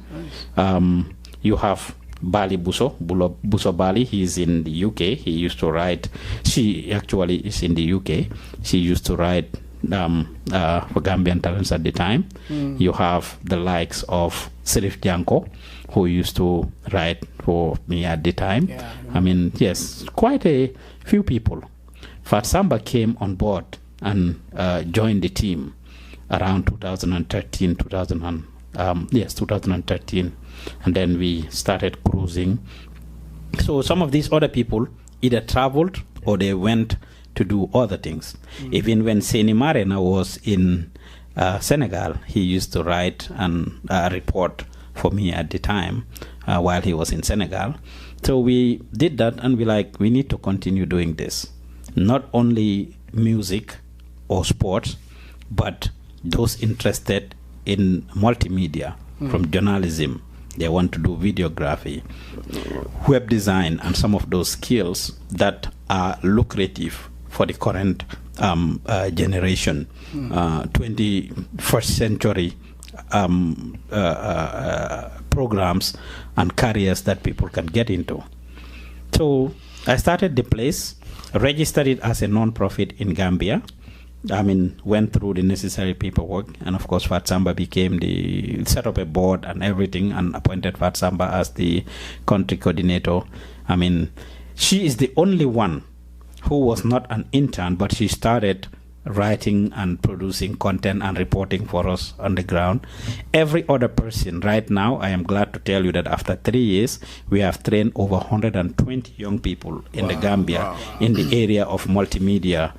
Nice. You have Bali Buso Bali, he's in the UK. He used to write, she actually is in the UK. She used to write for Gambian talents at the time. You have the likes of Serif Janko, who used to write for me at the time. Yeah. I mean, yes, quite a few people. Fat Samba came on board and joined the team around 2013, 2013. And then we started cruising. So some of these other people either traveled or they went to do other things. Even when Seni Marena was in Senegal, he used to write and report for me at the time while he was in Senegal. So we did that, and we need to continue doing this. Not only music or sports, but those interested in multimedia, from journalism. They want to do videography, web design, and some of those skills that are lucrative for the current generation, 21st century programs and careers that people can get into. So I started the place, registered it as a non-profit in Gambia. I mean, went through the necessary paperwork, and of course Fat Samba set up a board and everything, and appointed Fat Samba as the country coordinator. I mean, she is the only one who was not an intern, but she started writing and producing content and reporting for us on the ground. Every other person right now, I am glad to tell you that after 3 years, we have trained over 120 young people in the Gambia in the area of multimedia,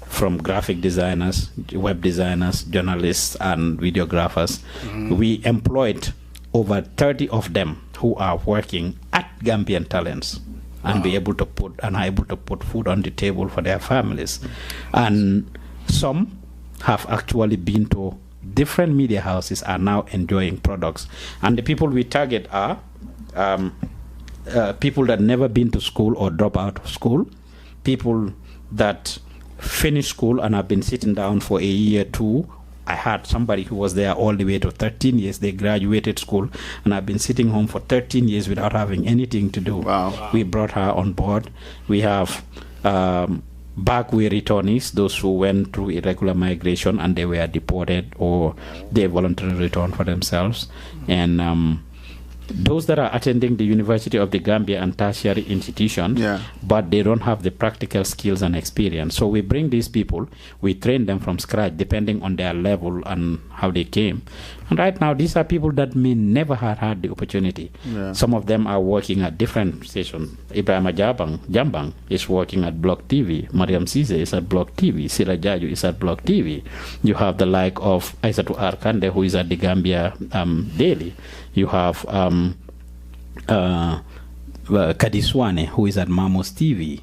from graphic designers, web designers, journalists, and videographers. We employed over 30 of them who are working at Gambian Talents and are able to put food on the table for their families. And some have actually been to different media houses, are now enjoying products. And the people we target are people that never been to school or drop out of school, people that finished school and have been sitting down for a year, 2. I had somebody who was there all the way to 13 years. They graduated school and have been sitting home for 13 years without having anything to do. We brought her on board. We have backway returnees, those who went through irregular migration and they were deported or they voluntarily returned for themselves. And those that are attending the University of the Gambia and tertiary institutions, but they don't have the practical skills and experience. So we bring these people, we train them from scratch depending on their level and how they came. And right now, these are people that may never have had the opportunity. Some of them are working at different stations. Ibrahima Jambang is working at Block TV. Mariam Cisse is at Block TV. Sila Jaju is at Block TV. You have the like of Aissatou Arkande, who is at the Gambia Daily. You have Kadiswane, who is at Mamos TV.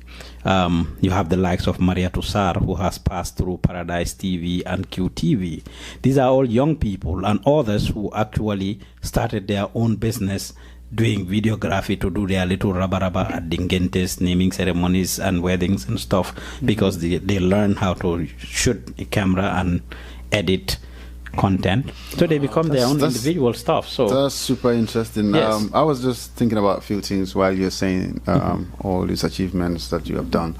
You have the likes of Maria Tussar, who has passed through Paradise TV and QTV. These are all young people and others who actually started their own business doing videography to do their little raba at Dingentes, naming ceremonies and weddings and stuff, because they learn how to shoot a camera and edit content, so they become their own individual stuff. So that's super interesting. Yes. I was just thinking about a few things while you're saying all these achievements that you have done.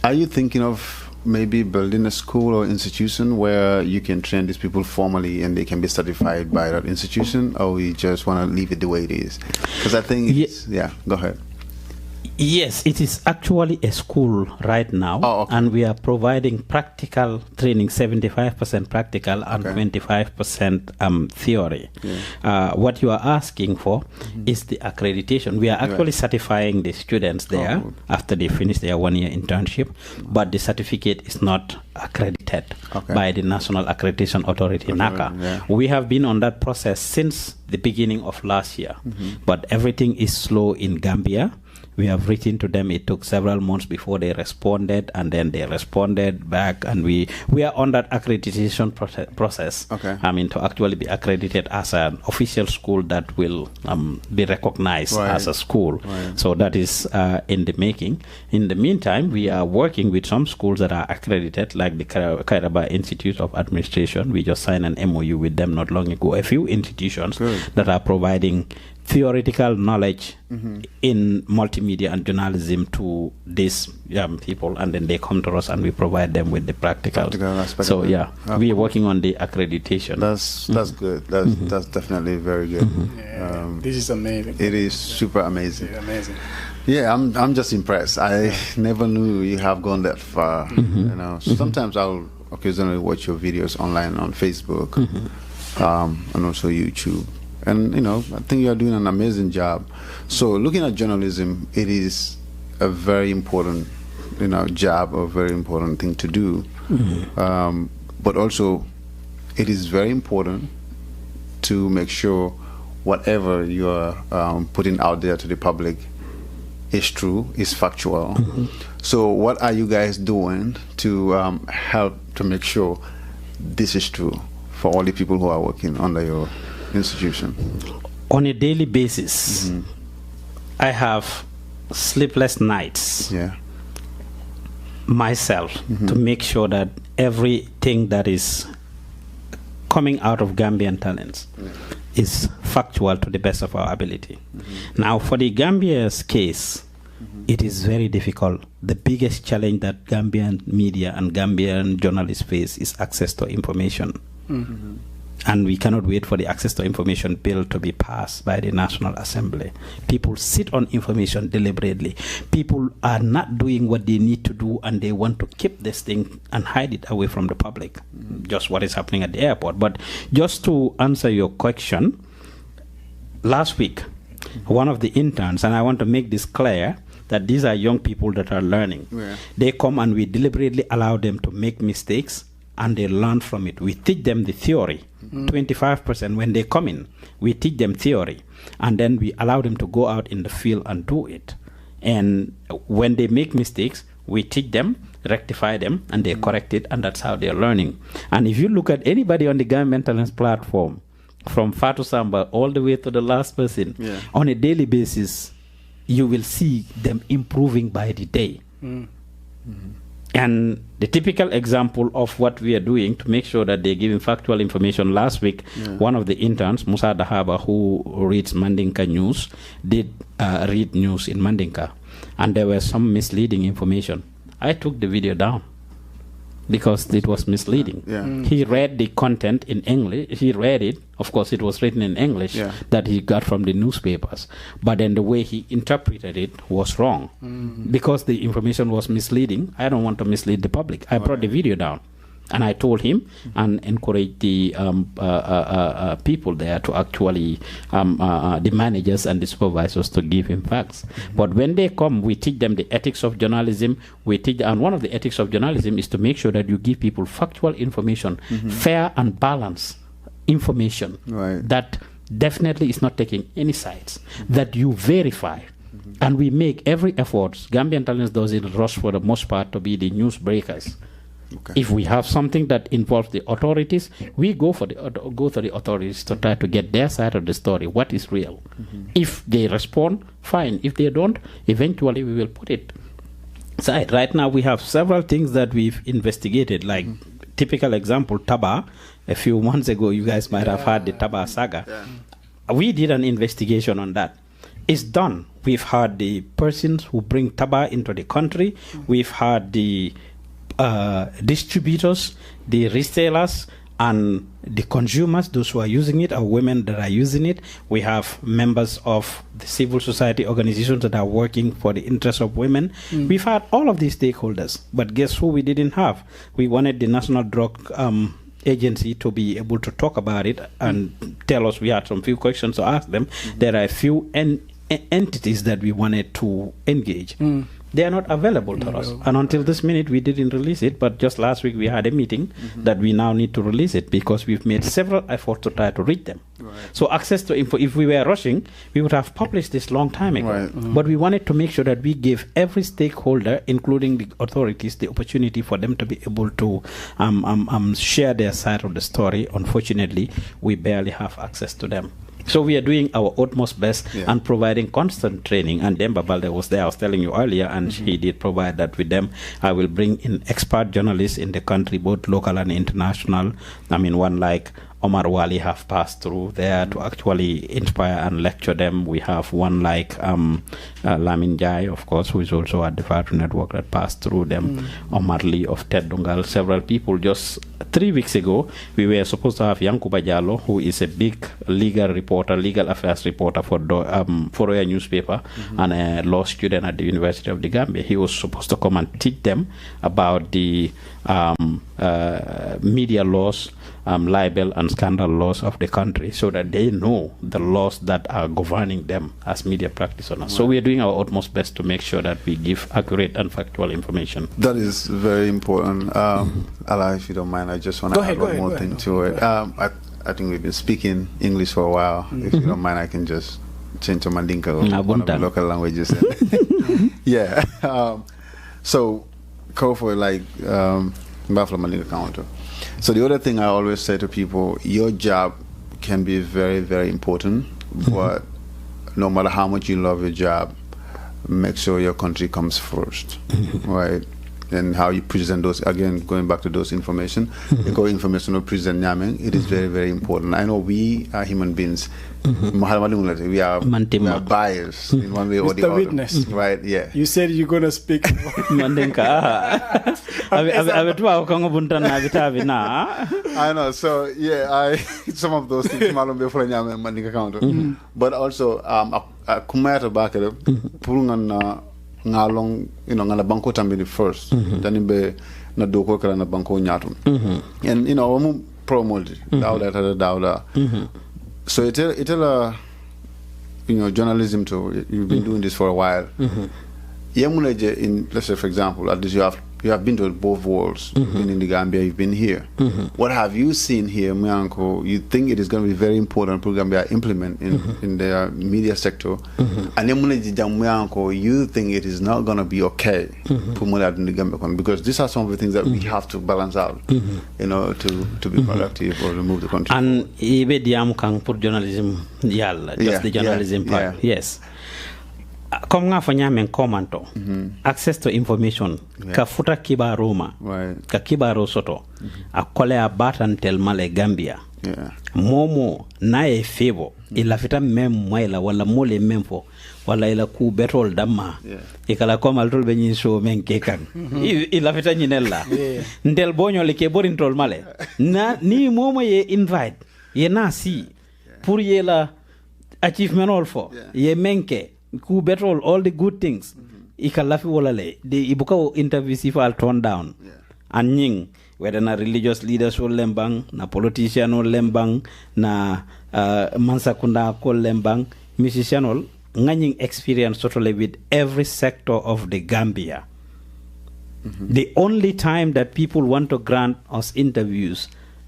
Are you thinking of maybe building a school or institution where you can train these people formally and they can be certified by that institution, or you just want to leave it the way it is? Because I think go ahead. Yes, it is actually a school right now, and we are providing practical training, 75% practical and 25% theory. What you are asking for is the accreditation. We are actually certifying the students there after they finish their one-year internship, but the certificate is not accredited by the National Accreditation Authority, NACA. We have been on that process since the beginning of last year, but everything is slow in Gambia. We have written to them. It took several months before they responded, and then they responded back, and we are on that accreditation process. I mean, to actually be accredited as an official school that will be recognized as a school. So that is in the making. In the meantime, we are working with some schools that are accredited, like the Kairaba Institute of Administration. We just signed an MOU with them not long ago. A few institutions that are providing theoretical knowledge in multimedia and journalism to these young people, and then they come to us and we provide them with the practical aspect. So we are working on the accreditation. That's good. That's definitely very good. This is amazing. It is super amazing. Yeah, amazing. Yeah, I'm just impressed. I never knew you have gone that far. You know, sometimes I'll occasionally watch your videos online on Facebook and also YouTube. And, you know, I think you are doing an amazing job. So looking at journalism, it is a very important, you know, job, a very important thing to do. But also, it is very important to make sure whatever you are putting out there to the public is true, is factual. So what are you guys doing to help to make sure this is true for all the people who are working under your institution? On a daily basis, I have sleepless nights myself to make sure that everything that is coming out of Gambian talents is factual to the best of our ability. Now, for the Gambia's case, it is very difficult. The biggest challenge that Gambian media and Gambian journalists face is access to information. And we cannot wait for the access to information bill to be passed by the National Assembly. People sit on information deliberately. People are not doing what they need to do, and they want to keep this thing and hide it away from the public. Just what is happening at the airport. But just to answer your question, last week, one of the interns, and I want to make this clear, that these are young people that are learning. They come and we deliberately allow them to make mistakes, and they learn from it. We teach them the theory. 25% when they come in, we teach them theory, and then we allow them to go out in the field and do it. And when they make mistakes, we teach them, rectify them, and they correct it, and that's how they're learning. And if you look at anybody on the Gambian Talents platform, from Fatu Samba all the way to the last person, on a daily basis, you will see them improving by the day. And the typical example of what we are doing to make sure that they're giving factual information, last week, one of the interns, Musa Dahaba, who reads Mandinka news, did read news in Mandinka. And there was some misleading information. I took the video down because it was misleading. He read the content in English. He read it. Of course, it was written in English that he got from the newspapers. But then the way he interpreted it was wrong. Because the information was misleading, I don't want to mislead the public. I brought the video down. And I told him and encouraged the people there to actually, the managers and the supervisors, to give him facts. But when they come, we teach them the ethics of journalism. And one of the ethics of journalism is to make sure that you give people factual information, fair and balanced information that definitely is not taking any sides, that you verify. And we make every effort. Gambian Talents does it rush for the most part to be the news breakers. If we have something that involves the authorities, we go to the authorities to try to get their side of the story, what is real. If they respond, fine. If they don't, eventually we will put it aside. Right now we have several things that we've investigated, like typical example, Taba. A few months ago, you guys might have heard the Taba saga. We did an investigation on that. It's done. We've had the persons who bring Taba into the country. We've had the distributors, the resellers, and the consumers, those who are using it, are women that are using it. We have members of the civil society organizations that are working for the interests of women. We've had all of these stakeholders, but guess who we didn't have? We wanted the National Drug Agency to be able to talk about it and tell us. We had some few questions to ask them. There are a few entities that we wanted to engage. They are not available to us. And until this minute, we didn't release it. But just last week, we had a meeting that we now need to release it because we've made several efforts to try to reach them. So access to info, if we were rushing, we would have published this long time ago. But we wanted to make sure that we give every stakeholder, including the authorities, the opportunity for them to be able to share their side of the story. Unfortunately, we barely have access to them. So we are doing our utmost best and providing constant training. And Demba Balde was there, I was telling you earlier, and he did provide that with them. I will bring in expert journalists in the country, both local and international. I mean, one like Omar Wali have passed through there to actually inspire and lecture them. We have one like Lamin Jai, of course, who is also at the Fatu Network, that passed through them. Omar Lee of Ted Dungal, several people. Just 3 weeks ago, we were supposed to have Yankuba Jallo, who is a big legal affairs reporter for Foroya newspaper and a law student at the University of the Gambia. He was supposed to come and teach them about the media laws, libel and scandal laws of the country, so that they know the laws that are governing them as media practitioners. So we are doing our utmost best to make sure that we give accurate and factual information. That is very important. Allah, if you don't mind, I just want to add one more thing to it. I think we've been speaking English for a while. If you don't mind, I can just change to Mandinka or one of the local languages. Yeah. So, go for like Buffalo Mandinka counter. So the other thing I always say to people, your job can be very, very important, but no matter how much you love your job, make sure your country comes first, right? And how you present those, again, going back to those information, because information will present Nyaming, it is very, very important. I know we are human beings. We are biased in one way or the other. Witness. Right, yeah. You said you're going to speak. I know, so yeah, some of those things, but also, kumata bakere, purungan na long, ngana banko tambi first, then be na doko kala na banko nyatum, and wamu promote dawda. So it'll journalism too. You've been doing this for a while. In, let's say, for example, at least you have been to both worlds. You've been in the Gambia, you've been here. What have you seen here, Myanko? You think it is going to be very important for Gambia implement in their media sector? And then you think it is not going to be okay for in the Gambia, because these are some of the things that we have to balance out, to be productive or remove the country. And even the kang for journalism, just the journalism part, yes. Comme nga fanya men commento access to information ka futa kibaroma ka kibaro soto a kole a batantel male Gambia momo na e febo ila fita mem moila wala mole memfo wala ila ku betol damma ikala komal tol be nyin show men kekan ila fita nyinella ndel bonyo le ke borintol male na ni momo ye invite ye na si pour ye la achievement all for ye menke ku betrol all the good things ikalafi wolale the ibuka interview sifal turn down and nying whether na religious leaders or lembang na politician or lembang na mansakunda ko lembang musician or nganying experience totally with every sector of the Gambia. The only time that people want to grant us interviews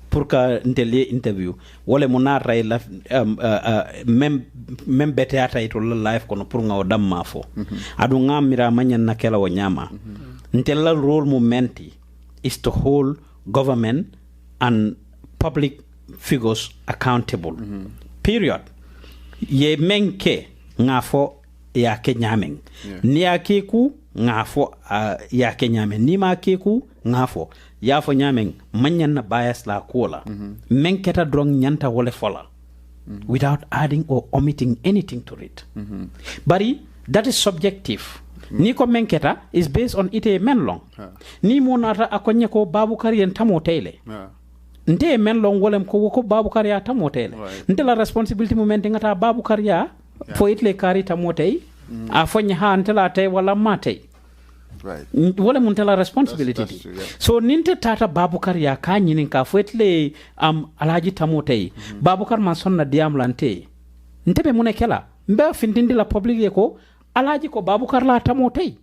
pour ka ntele interview wala monara la mem beteata ito live kono pour nga damma fo adu ngamira manyan na kela wanyama ntela role momenti is to hold government and public figures accountable period ye menke ngafo ya kenyameng ni akeku ngafo ya kenyameng ni ma keku ngafo ya fo nyameng manyan na bias la kola menketa drong nyanta wole fola without adding or omitting anything to it bari that is subjective ni ko menketa is based on ite men long ni monata akonye ko babu karien tamo tele nte men long wolem ko Baboucarr ya tamotele nte la responsibility moment ngata Baboucarr ya fo itle kari tamotay a fonya ha nte la tay wala matay wala mun tela responsibility that's so ninte tata Baboucarr ya ka nyinin ka fo itle alaji tamotay Baboucarr man sonna diam lante nte be mun kela mbe fintindi la public ko alaji ko Baboucarr la tamotay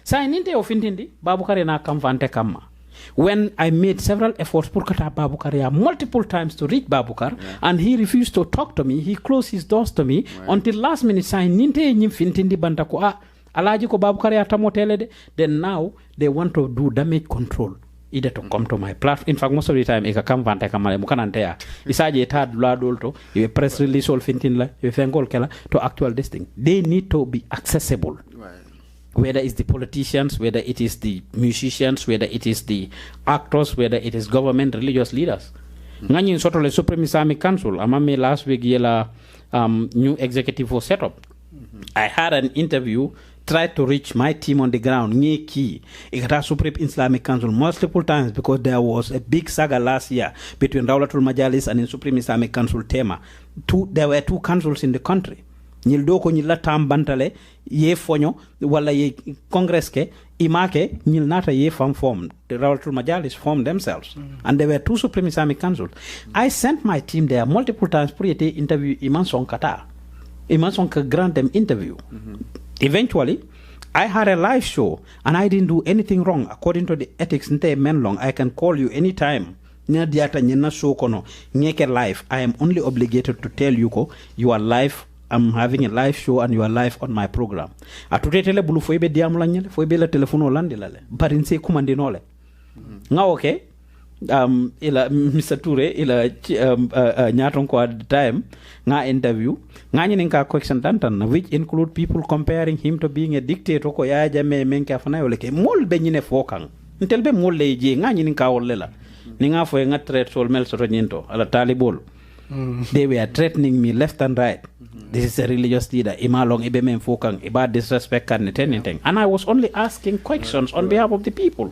sa ninte o fintindi Baboucarr na kam vante kamma. When I made several efforts pour kata Baboucarr multiple times to reach Baboucarr and he refused to talk to me, he closed his doors to me until last minute sign ninte nyim fintindi banta ko alaji ko Baboucarr tamotele de. Then now they want to do damage control either to come to my platform. In fact, most of the time eka kam vante kamale mukanante ya isaje ta dula dolto you press release all fintin la you fengol kela to actual this thing. They need to be accessible. Whether it's the politicians, whether it is the musicians, whether it is the actors, whether it is government, religious leaders. Ngani soto le Supreme Islamic Council, amame last week yela new executive was set up. I had an interview, tried to reach my team on the ground, nye key. Ikata Supreme Islamic Council multiple times because there was a big saga last year between Dawlatul Majalis and the Supreme Islamic Council tema. There were two councils in the country. Nyil do ko nyilla tam bantale ye fonyo wala ye congress ke imake nyil nata ye form the Rawatul Majalis formed themselves and there were two Supreme Islamic Councils. I sent my team there multiple times for to interview Imam Sonkata. Imam Sonka grant them interview. Eventually I had a live show and I didn't do anything wrong according to the ethics nte menlong. I can call you anytime. Nyadiata nyena show kono nyeke live. I am only obligated to tell you ko you are live. I'm having a live show and you are live on my program. Atutetele bulu foibe diamula nyele foibe la telefono landi lale. Barinse kumandi nole. Nga okay. Ila Mr. Toure ila nyaton ko at the time nga interview nga nyinin ka question tantan which include people comparing him to being a dictator ko ya jame menke afana yole ke mol be nyine fokang. Ntelbe mol le je nga nyinin ka wolela. Ni nga fo nga threat sol mel soto nyento ala talibol. They were threatening me left and right. This is a religious leader. Imalong ibeme fokang iba disrespect and anything. And I was only asking questions on behalf of the people.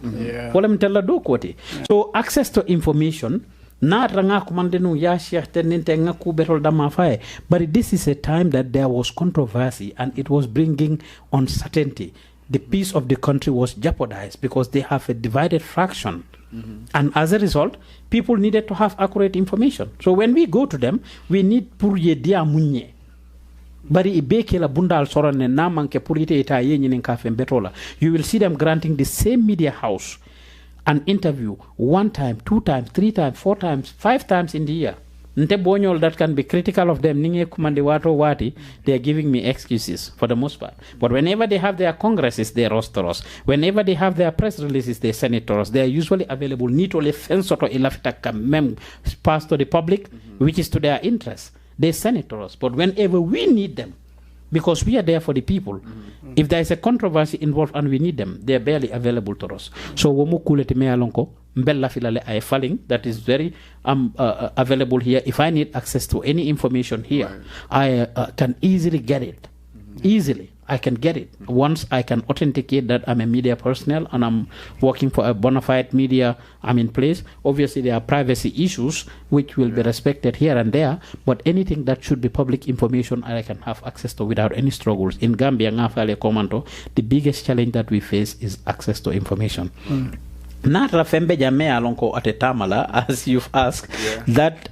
So access to information. Na ranga kumandenu ya sheikh teninte nga ku berol dama fae. But this is a time that there was controversy and it was bringing uncertainty. The peace of the country was jeopardized because they have a divided fraction. And as a result, people needed to have accurate information. So when we go to them, we need purye dia munye. Bari ibeke la bundal sorane na manke purite ita yenye nkafe betola. You will see them granting the same media house an interview 1 time, 2 times, 3 times, 4 times, 5 times in the year. Nte bonyol that can be critical of them ninge kumande wato wati, they are giving me excuses for the most part. But whenever they have their congresses, they roster us. Whenever they have their press releases, they send it to us. They are usually available nitole fensoto ilafita kamem pass to the public, which is to their interest. They send it to us. But whenever we need them, because we are there for the people, if there is a controversy involved and we need them, they are barely available to us. So womu kulete me alonko mbella filale ay falling that is very available here. If I need access to any information here, I can easily get it. Easily. I can get it. Once I can authenticate that I'm a media personnel and I'm working for a bona fide media, I'm in place. Obviously, there are privacy issues which will be respected here and there, but anything that should be public information, I can have access to without any struggles. In Gambia, the biggest challenge that we face is access to information. Natra fembe jame alonko atetamala, as you've asked, that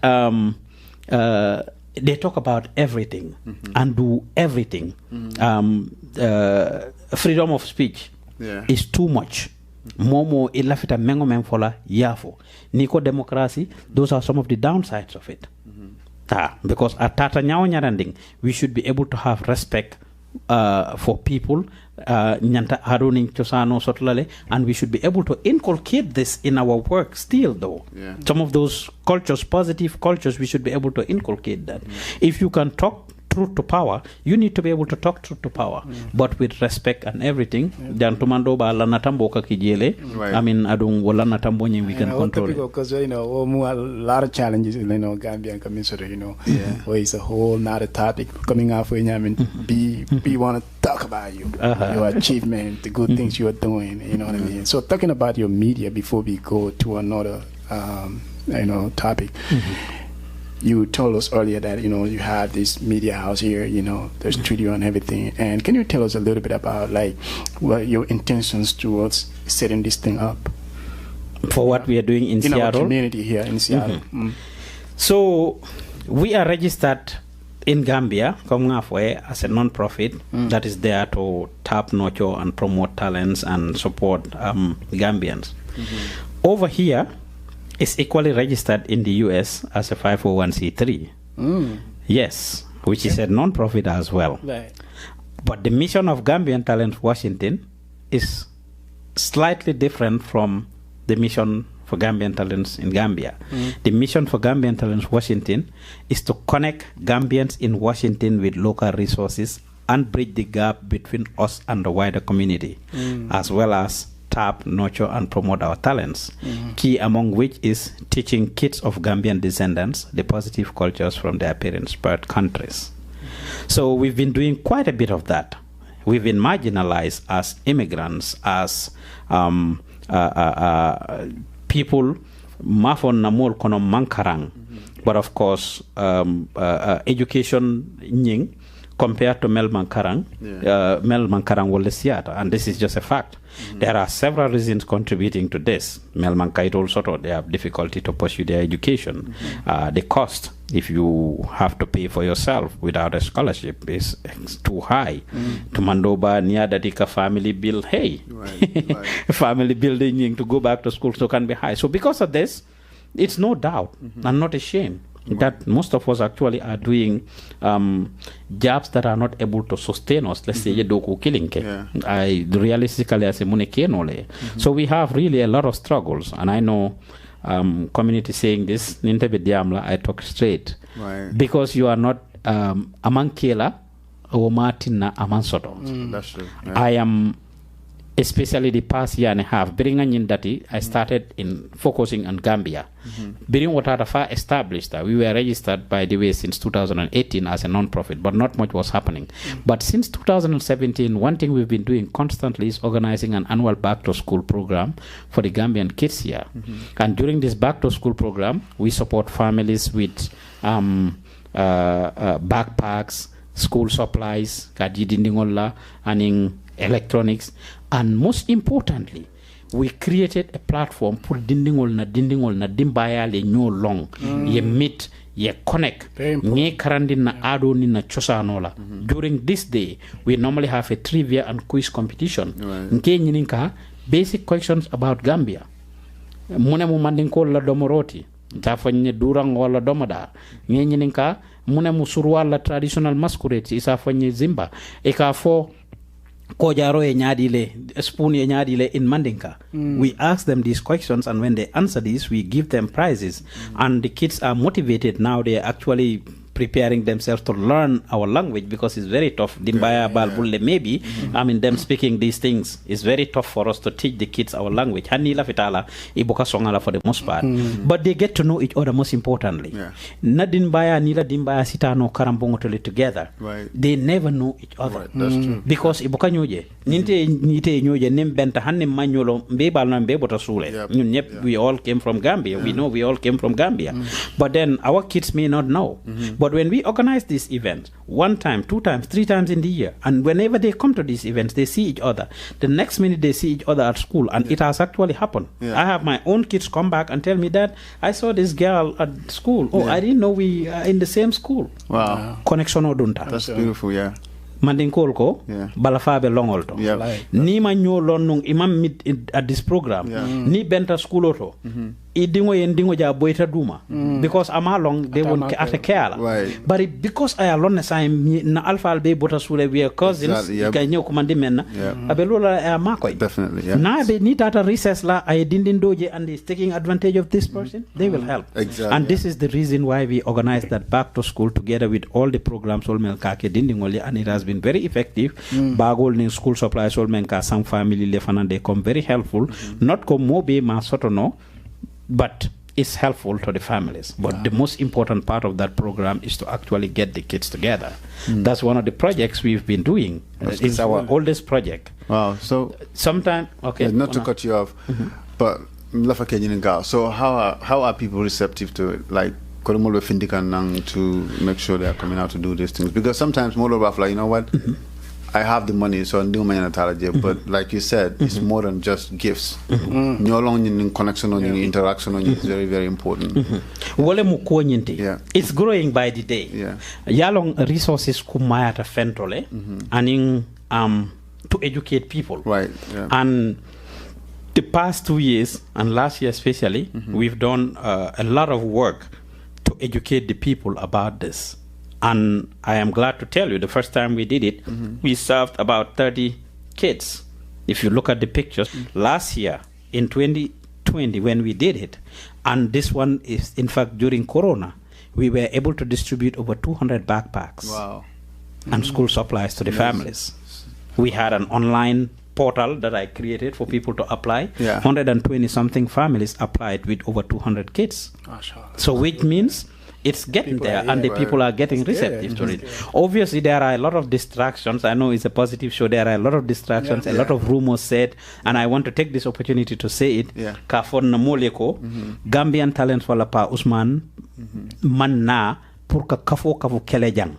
they talk about everything and do everything. Freedom of speech is too much. Momo ilafita mengo memfola yafo. Niko democracy, those are some of the downsides of it. Because at tata nyao nyaranding, we should be able to have respect for people, nyanta haruning chosano sotlale, and we should be able to inculcate this in our work still though. Some of those cultures, positive cultures, we should be able to inculcate that. If you can talk truth to power, you need to be able to talk truth to power, but with respect and everything. Dan tumando ba la natambo ka kijele. I mean, adung wala natambo we can control it. Because a lot of challenges, Gambian community, where it's a whole nother topic coming out for you. I mean, we want to talk about you, your achievement, the good things you are doing. You know what I mean? So talking about your media before we go to another topic. You told us earlier that you have this media house here, the studio and everything. And can you tell us a little bit about what your intentions towards setting this thing up for what we are doing in Seattle? Our community here in Seattle. So we are registered in Gambia, as a non-profit that is there to tap, nurture, and promote talents and support Gambians. Over here, it's equally registered in the U.S. as a 501c3. Yes, which is a non-profit as well. Right. But the mission of Gambian Talents Washington is slightly different from the mission for Gambian Talents in Gambia. The mission for Gambian Talents Washington is to connect Gambians in Washington with local resources and bridge the gap between us and the wider community, as well as tap, nurture, and promote our talents, key among which is teaching kids of Gambian descendants the positive cultures from their parents' birth countries. So we've been doing quite a bit of that. We've been marginalized as immigrants, as people, mafon namol kono mankarang, but of course, education nying compared to Mel Mankarang will theater, and this is just a fact. There are several reasons contributing to this. Mel Mankaito Soto, they have difficulty to pursue their education. The cost, if you have to pay for yourself without a scholarship, is too high. To Mandoba, near Datika family bill, family building to go back to school so can be high. So because of this, it's no doubt and not a shame that most of us actually are doing jobs that are not able to sustain us. Let's say doku killing. I realistically as a muneke. So we have really a lot of struggles, and I know community saying this. I talk straight because you are not among Kela or Martina among Soto. That's true. I am. Especially the past year and a half, I started in focusing on Gambia. Being what are far established, we were registered, by the way, since 2018 as a non-profit, but not much was happening. But since 2017, one thing we've been doing constantly is organizing an annual back-to-school program for the Gambian kids here. And during this back-to-school program, we support families with backpacks, school supplies, and in electronics, and most importantly, we created a platform for dindingol na dimbaya le nyo long ye meet ye connect nye karandi na ado ni na chosanola. During this day, we normally have a trivia and quiz competition. Nke nyininka basic questions about Gambia. Mune mu mandinko la domoroti, tafanye durang wala domada. Nye nyininka mune mu surwa la traditional masquerade isafanye zimba. Eka for Kojaro e nyadile, spoon e nyadile in Mandinka. We ask them these questions, and when they answer these, we give them prizes. And the kids are motivated now. They are actually preparing themselves to learn our language because it's very tough. Dimbaya balbulle maybe. I mean, them speaking these things is very tough for us to teach the kids our language. Hanila fitala iboka songala for the most part. But they get to know each other most importantly. Na dimbaya nila dimbaya sitano karambongo tole together. They never know each other. That's true. Because iboka nyoje nite nyoje benta hanne manyolo mbebal na mbebota sule. We all came from Gambia. We know we all came from Gambia. But then our kids may not know. But when we organize these events, 1 time, 2 times, 3 times in the year, and whenever they come to these events, they see each other. The next minute they see each other at school, and it has actually happened. I have my own kids come back and tell me that I saw this girl at school. Oh, I didn't know we are in the same school. Wow. Connection odunta. That's beautiful, Mandinko ko balafabe longolto ni ma nyolon nung imam meet at this program ni benta school auto idingo yendingo ja boita duma because am along they won't at a care but because I alone I'm na alpha albe bota sule we are cousins ka nyo komandi men abelola makoy definitely na be ni data recess la I didn't doje and is taking advantage of this person they will help and this is the reason why we organized that back to school together with all the programs all mel kake dindingoli, and it has been very effective. Bagol ning school supplies all men ka some family lefana they come very helpful not come mobe ma soto no but it's helpful to the families. But the most important part of that program is to actually get the kids together. That's one of the projects we've been doing. It's our oldest project. Wow. So sometimes not to cut you off, but So how are people receptive to it? Like, to make sure they are coming out to do these things? Because sometimes more of like, you know what, I have the money, so I do my but like you said, it's more than just gifts. No long connection on interaction on is very, very important. It's growing by the day. Yalong resources kumayata fentole and to educate people. Right. And the past 2 years, and last year especially, we've done a lot of work to educate the people about this. And I am glad to tell you, the first time we did it, we served about 30 kids. If you look at the pictures, last year in 2020 when we did it, and this one is in fact during Corona, we were able to distribute over 200 backpacks and school supplies to the families. We had an online portal that I created for people to apply. 120 something families applied with over 200 kids. So which means it's getting there, and the people are getting receptive to it. Obviously, there are a lot of distractions. I know it's a positive show. There are a lot of distractions, a lot of rumors said, and I want to take this opportunity to say it. Kafon na moleko, Gambian talents wala pa Ousman manna purka kafo kelejang.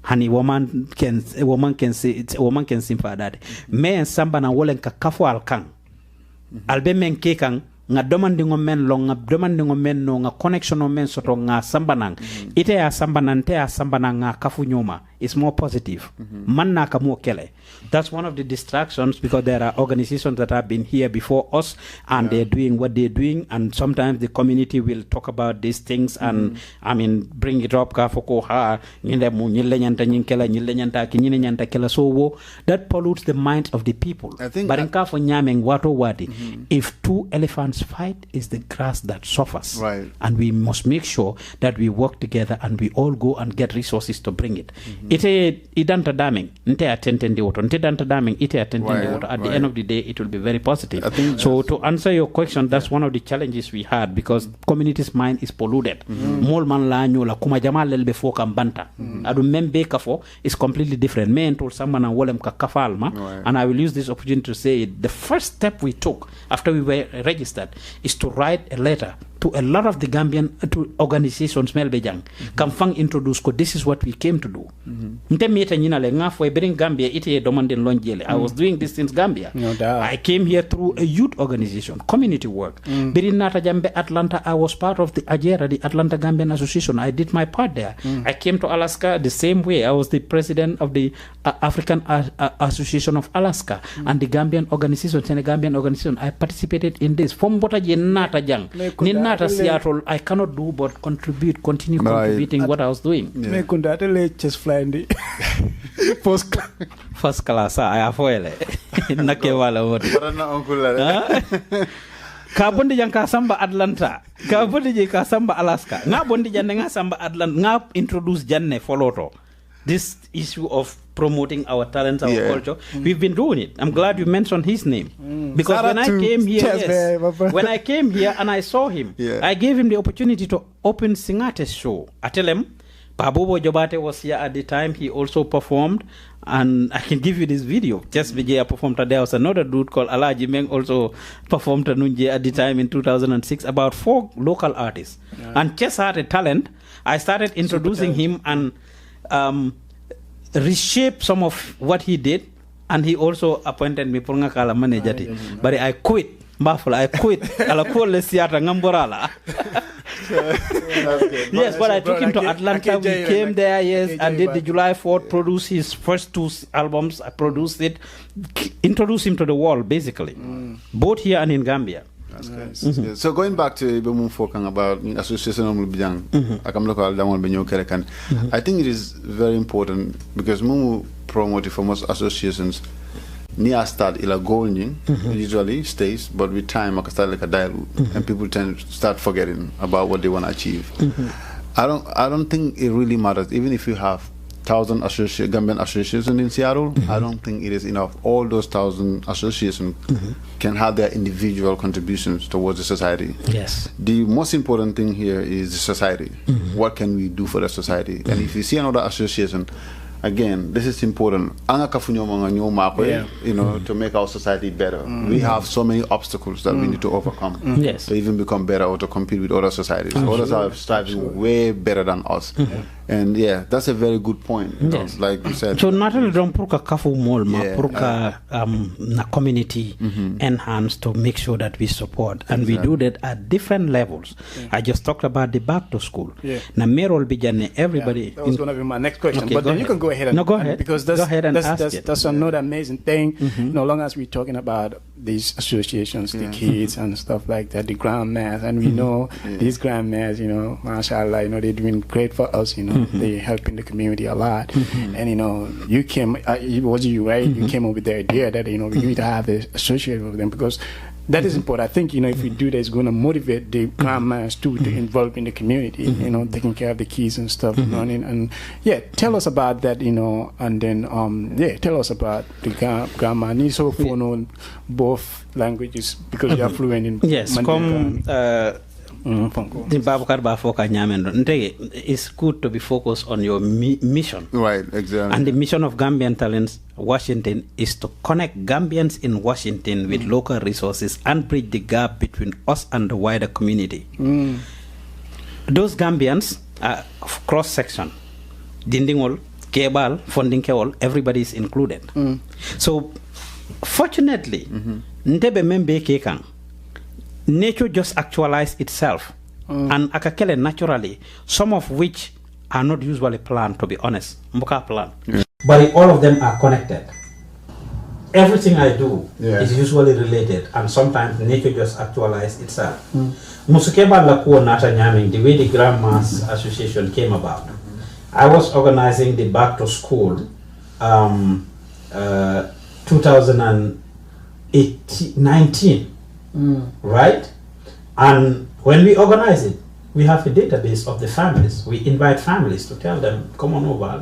Hani woman can say it's a woman can simpa that. Me and samba na wolen ka kafo alkang. Albe men kekang nga domandingo men long nga domandingo men no nga connection o men soto nga sambanang ite ya sambanang te ya sambanang nga kafu nyoma is more positive man na ka mo kele. That's one of the distractions, because there are organizations that have been here before us and they're doing what they're doing, and sometimes the community will talk about these things and I mean bring it up ka foko ha nyinde mu nyille nyanta nyinkela nyille nyanta ki nyine nyanta kela so that pollutes the minds of the people. I think but in ka fo nyameng wato wadi if two elephants fight, is the grass that suffers. Right. And we must make sure that we work together and we all go and get resources to bring it. Ite idanta daming nte attention the water nte danta daming ite attention the water. At the end of the day, it will be very positive. So to answer your question, that's one of the challenges we had, because community's mind is polluted. Mol man la nyola kuma jama lelbe fo kambanta. Adu membe kafo is completely different. Me and told someone and wolem ka kafalma, and I will use this opportunity to say it. The first step we took after we were registered is to write a letter to a lot of the Gambian organizations melbejang kamfang introduce ko this is what we came to do. Nte meta nyina le ngafo e bring Gambia ite domande lonjele. I was doing this in Gambia. I came here through a youth organization, community work. Birin nata jambe Atlanta, I was part of the AJERA, the Atlanta Gambian Association. I did my part there. I came to Alaska the same way. I was the president of the African Association of Alaska and the Gambian organization, Gambian organization. I participated in this. From what nata jang. Ninata Seattle, I cannot do but continue contributing what I was doing. Just flying First class, I have oil. Nakewala word. Kabondi jang ka samba Atlanta, kabondi jang ka samba Alaska. Nga bondi jang nga samba Atlanta, nga introduce janne foloto. This issue of promoting our talents, our culture, we've been doing it. I'm glad you mentioned his name, because when I came here, when I came here and I saw him, I gave him the opportunity to open Singate's show. I tell him, Pabobo Jobate was here at the time. He also performed, and I can give you this video. Just Vijaya performed. There was another dude called Alaji Meng also performed Nunje at the time in 2006. About 4 local artists, and Chess had a talent. I started introducing him and reshape some of what he did, and he also appointed me for ngakala manager. But I quit. I quit. Yes, but I took him to Atlanta. We came there, and did the July 4th, produced his first 2 albums. I produced it, introduced him to the world, basically, both here and in Gambia. That's nice. So going back to Ibemu Fokang about association I think it is very important, because Mumu promoted for most associations near start ila goal usually stays, but with time I can start like a dialogue and people tend to start forgetting about what they want to achieve. I don't think it really matters, even if you have 1,000 Gambian associations in Seattle. I don't think it is enough. All those 1,000 associations can have their individual contributions towards the society. Yes. The most important thing here is the society. What can we do for the society? And if you see another association again, this is important. You know, to make our society better. We have so many obstacles that we need to overcome to even become better or to compete with other societies. Others are striving way better than us. And yeah, that's a very good point. You know, like you said. So not only don't put a kafu mall, put na community enhanced to make sure that we support, and we do that at different levels. I just talked about the back to school. Now, Merol Bijane, everybody. That was going to be my next question, Okay, but then you can go ahead and go ahead. Because that's another amazing thing. No longer as we're talking about these associations, the kids and stuff like that, the grandmas, and we know these grandmas, you know, mashallah, you know, they're doing great for us, you know, they're helping the community a lot. And you know, you came, was you right? You came up with the idea that, you know, we need to have an association with them, because that is important. I think, you know, if we do that, it's going to motivate the grandmas too to involve in the community, you know, taking care of the kids and stuff, running. And yeah, tell us about that, you know, and then, tell us about the grandma. Need so for know both languages because you are fluent in Mandinka. It's good to be focused on your mission. Right, exactly. And the mission of Gambian Talents Washington is to connect Gambians in Washington with local resources and bridge the gap between us and the wider community. Those Gambians are cross-section. Dindingol, Kebal, Fondingkewol, everybody is included. So, fortunately, Ntebe Membe Kekang, nature just actualized itself and akakele naturally, some of which are not usually planned, to be honest. Mbuka plan. But all of them are connected. Everything I do is usually related, and sometimes nature just actualized itself. Musukeba Lakuo Nata Nyaming, the way the Grandmas Association came about. I was organizing the back to school 2019. Right? And when we organize it, we have a database of the families. We invite families to tell them, come on over,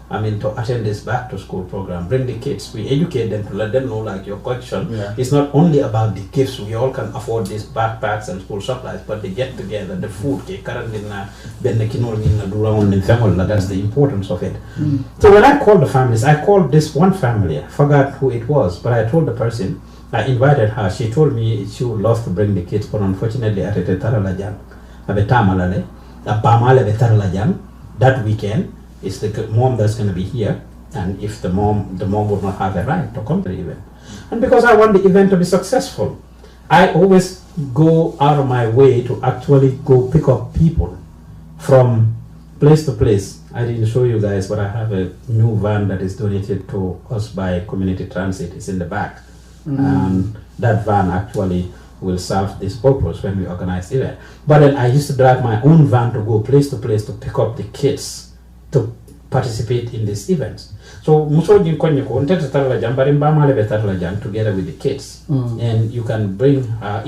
to attend this back to school program. Bring the kids. We educate them to let them know, like your question. It's not only about the gifts. We all can afford these backpacks and school supplies, but they get together, the food, that's the importance of it. So when I called the families, I called this one family. I forgot who it was, but I told the person, I invited her. She told me she would love to bring the kids, but unfortunately, at that weekend, it's the mom that's going to be here, and if the mom would not have a right to come to the event. And because I want the event to be successful, I always go out of my way to actually go pick up people from place to place. I didn't show you guys, but I have a new van that is donated to us by Community Transit. It's in the back. And that van actually will serve this purpose when we organize the event. But then I used to drive my own van to go place to place to pick up the kids to participate in these events. So together with the kids, and you can bring her.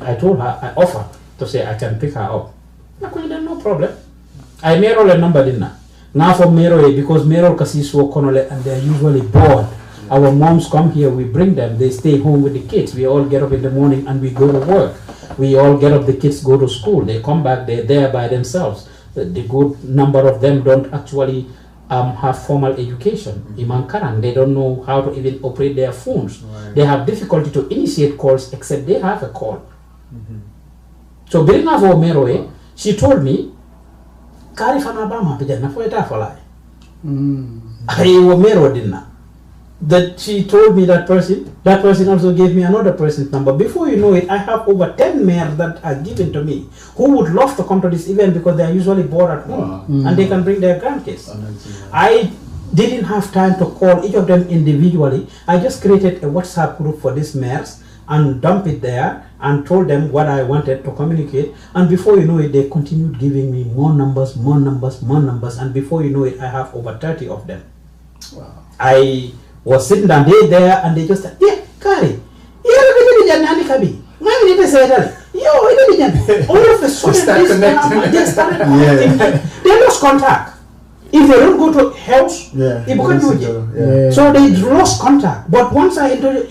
I told her, I offer to say I can pick her up. No problem. I Merol a number dinner. Now for Merol, because Merol Kasiso Konole, and they're usually bored. Our moms come here, we bring them, they stay home with the kids. We all get up in the morning and we go to work. We all get up, the kids go to school. They come back, they're there by themselves. The good number of them don't actually have formal education. They don't know how to even operate their phones. They have difficulty to initiate calls except they have a call. So Birina Meroe, she told me, that she told me that person also gave me another person's number. Before you know it, I have over 10 mayors that are given to me who would love to come to this event because they are usually bored at home and they can bring their grandkids. I didn't have time to call each of them individually. I just created a WhatsApp group for these mayors and dumped it there and told them what I wanted to communicate. And before you know it, they continued giving me more numbers. And before you know it, I have over 30 of them. Wow. I was sitting down there and they just said, yeah, Kari, all of a sudden they started connecting. They lost contact. If they don't go to house, so they lost contact. But once I introduced,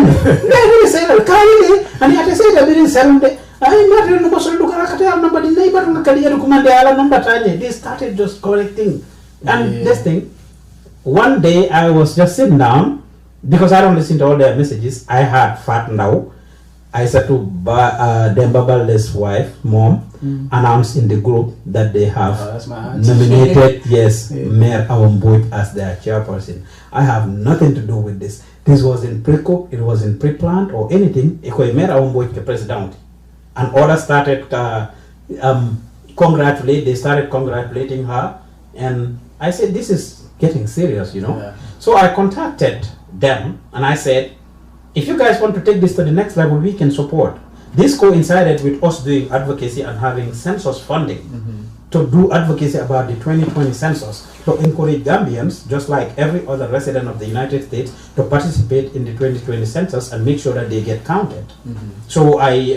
then they say that Kali and he had to say that they didn't sell them. I'm not in the person look at number the neighbor and Kalia number Tanya. They started just collecting. And this thing, one day I was just sitting down because I don't listen to all their messages. I had Fat now. I said to Demba Balde's wife, mom, announced in the group that they have nominated, Mayor Awamboj as their chairperson. I have nothing to do with this. This was in pre-cook, it was in pre-planned or anything. Mayor Awamboj the president. And others started they started congratulating her. And I said, this is getting serious, you know. Yeah. So I contacted them and I said, if you guys want to take this to the next level, we can support. This coincided with us doing advocacy and having census funding to do advocacy about the 2020 census, to encourage Gambians, just like every other resident of the United States, to participate in the 2020 census and make sure that they get counted. So I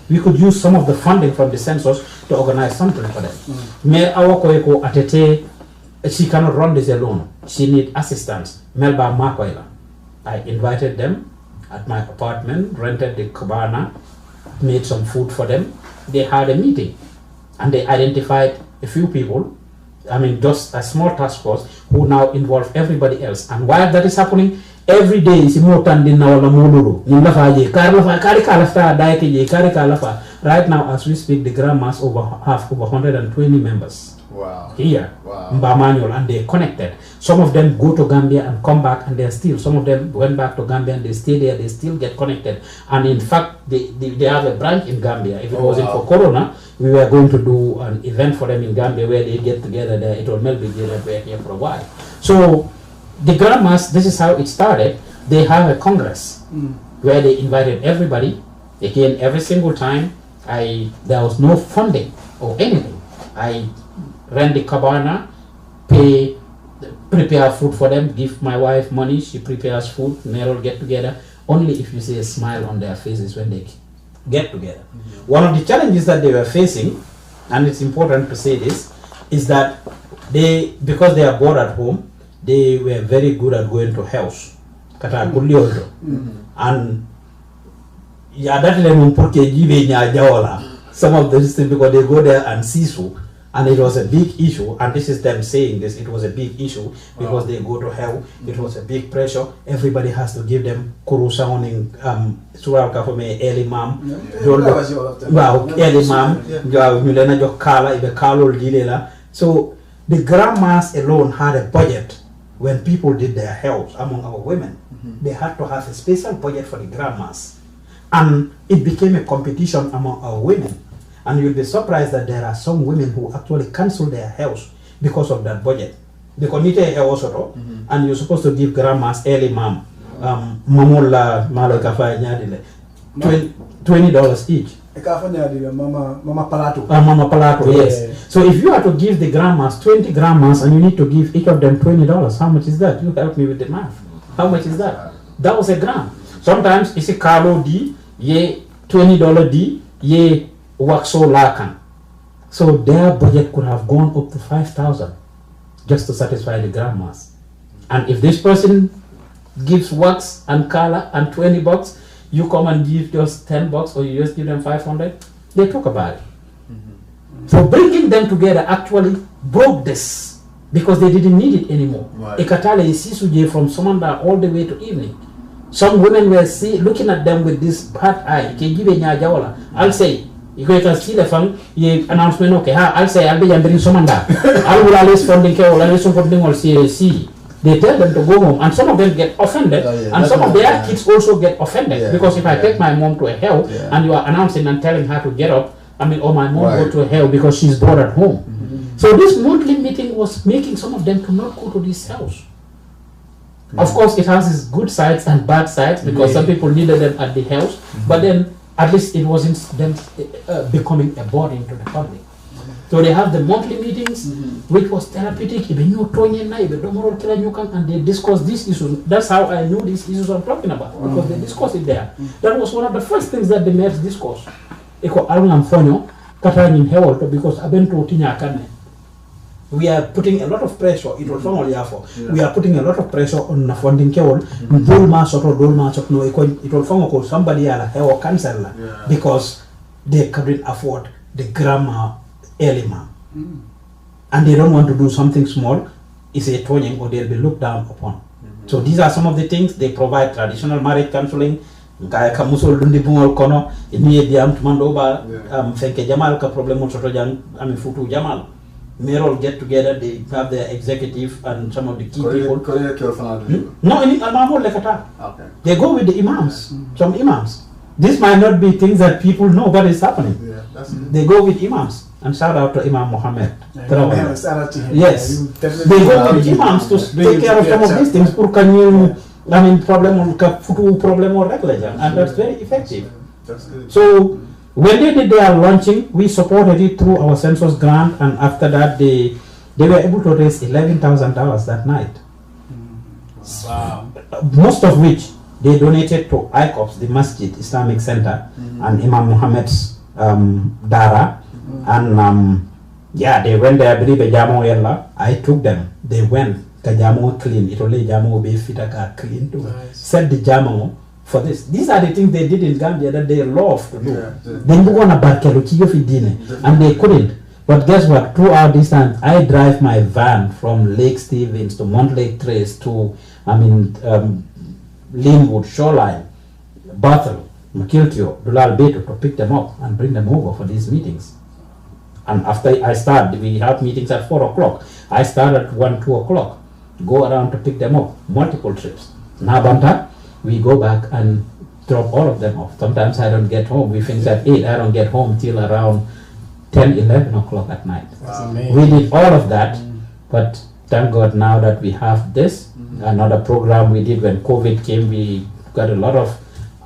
we could use some of the funding from the census to organize something for them. Mayor Awakoeko Atete, she cannot run this alone. She needs assistance. Melba Makoila. I invited them at my apartment, rented the cabana, made some food for them. They had a meeting and they identified a few people, I mean just a small task force who now involve everybody else. And while that is happening, every day is more than right now as we speak, the Grand Mass have over 120 members. Wow. Here, Mbamanuel, and they're connected. Some of them go to Gambia and come back, and they're still. Some of them went back to Gambia and they stay there. They still get connected. And in fact, they have a branch in Gambia. If it wasn't for Corona, we were going to do an event for them in Gambia where they get together there. It will maybe be here for a while. So the Grand Mass, this is how it started. They have a congress where they invited everybody. Again, every single time, there was no funding or anything. I rent the cabana, prepare food for them, give my wife money, she prepares food, they all get together. Only if you see a smile on their faces when they get together. One of the challenges that they were facing, and it's important to say this, is that because they are bored at home, they were very good at going to house. And some of these things, because they go there and see so. And it was a big issue, and this is them saying this, it was a big issue because they go to hell. It was a big pressure. Everybody has to give them kuru sounding surah kafome early mom. Wow, early mom. So the Grand Mass alone had a budget when people did their helps among our women. They had to have a special budget for the Grand Mass. And it became a competition among our women. And you'll be surprised that there are some women who actually cancel their house because of that budget. Because you need a house and you're supposed to give Grand Mass early mom, $20 each. Mama Palato. Mama Palato, yes. So if you are to give the Grand Mass 20 Grand Mass and you need to give each of them $20, how much is that? You help me with the math. How much is that? That was a grand. Sometimes it's a Carlo D, ye $20 D, ye Waxo Lakan. So their budget could have gone up to 5,000 just to satisfy the Grand Mass. And if this person gives wax and kala and $20, you come and give just $10 or you just give them 500, they talk about it. So bringing them together actually broke this because they didn't need it anymore. Ekatale Isisuje from Somanda all the way to evening. Some women were looking at them with this bad eye. I'll say, you can see the fun announcement, okay, I'll say I'll be bringing Somanda. I will always funding or always supporting or CAC. They tell them to go home, and some of them get offended, and some of their kids also get offended because if I take my mom to a hell and you are announcing and telling her to get up, I mean, or my mom go to a hell because she's bored at home. So this monthly meeting was making some of them to not go to this house. Of course, it has its good sides and bad sides because some people needed them at the house, but then at least it wasn't them becoming a burden to the public. So they have the monthly meetings, which was therapeutic, and they discuss these issues. That's how I knew these issues I'm talking about, because they discussed it there. That was one of the first things that the mayors discussed. Because we are putting a lot of pressure. It will form we are putting a lot of pressure on the funding kewol. Dolma sort no it will form somebody or cancel because they couldn't afford the grammar element. And they don't want to do something small. It's a toning or they'll be looked down upon. So these are some of the things. They provide traditional marriage counseling. Gaya kamusol dundi bungol kono ini diam tumandoba fenke jamal ka problem soto jang ami futu jamal merol get together, they have their executive and some of the key people. No, in Almamol lekata. Okay. They go with the imams, some imams. This might not be things that people know, but it's happening. Yeah, they go with imams. And shout out to Imam Muhammad. Yes. They go with imams to take care of some of these things. Problem or regulation, and that's very effective. So when they did their launching, we supported it through our census grant, and after that they were able to raise $11,000 that night. Wow. Most of which they donated to ICOPS, the Masjid Islamic Center, and Imam Muhammad's Dara, and yeah, they went there. I took them. They went. Jamo clean. It only jamo be fitaka clean to set the jamo for this. These are the things they did in Gambia that they love to do. Then go on a and they couldn't. But guess what? Throughout this time, I drive my van from Lake Stevens to Montlake Trace to Linwood, Shoreline, Bethel, Makiltio, Dulal Beto to pick them up and bring them over for these meetings. And after I start, we have meetings at 4 o'clock. I start at 1, 2 o'clock. Go around to pick them up, multiple trips. Nabanta, we go back and drop all of them off. Sometimes I don't get home. We finish at 8. I don't get home till around 10, 11 o'clock at night. Wow. We did all of that, but thank God now that we have this. Another program we did when COVID came, we got a lot of,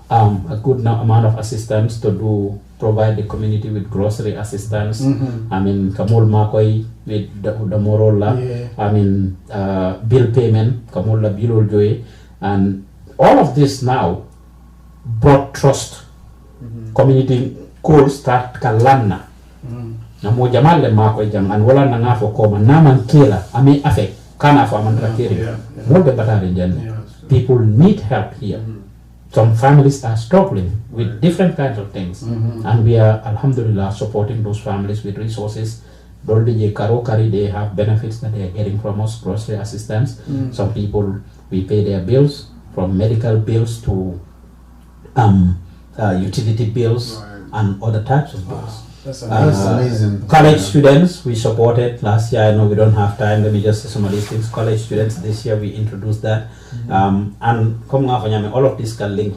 a good amount of assistance to provide the community with grocery assistance. Kamul Makoi with the Morola. Bill payment, Kamula Bilul Joy. And all of this now brought trust. Community could start Kalana. Namo Jamal Makoi Jam and Wala Nangafo Koma Naman Kila, Ami Afe, Kana Famandra Kiri. More the Batari. People need help here. Some families are struggling with different kinds of things, and we are, alhamdulillah, supporting those families with resources. They have benefits that they are getting from us, grocery assistance. Some people, we pay their bills, from medical bills to utility bills and other types of bills. That's amazing. College students, we supported last year. I know we don't have time. Let me just say some of these things. College students, this year we introduced that. And come all of this can link.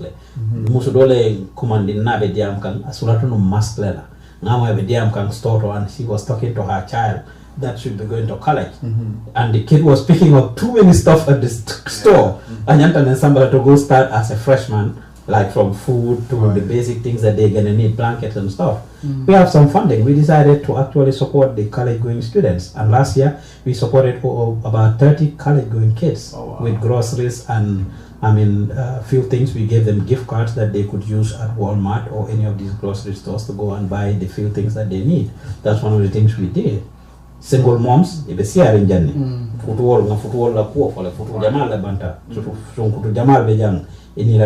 Musudole commanding na bediam kan asulatu no mask lela. Now bediam kan store, and she was talking to her child that should be going to college. And the kid was picking up too many stuff at the store. And then somebody to go start as a freshman, like from food to the basic things that they're gonna need, blankets and stuff. We have some funding. We decided to actually support the college-going students, and last year we supported about 30 college-going kids with groceries and a few things. We gave them gift cards that they could use at Walmart or any of these grocery stores to go and buy the few things that they need. That's one of the things we did. Single moms, if they are in Jenny, football la poor for the football Jamal la banta, so Jamal bejang. They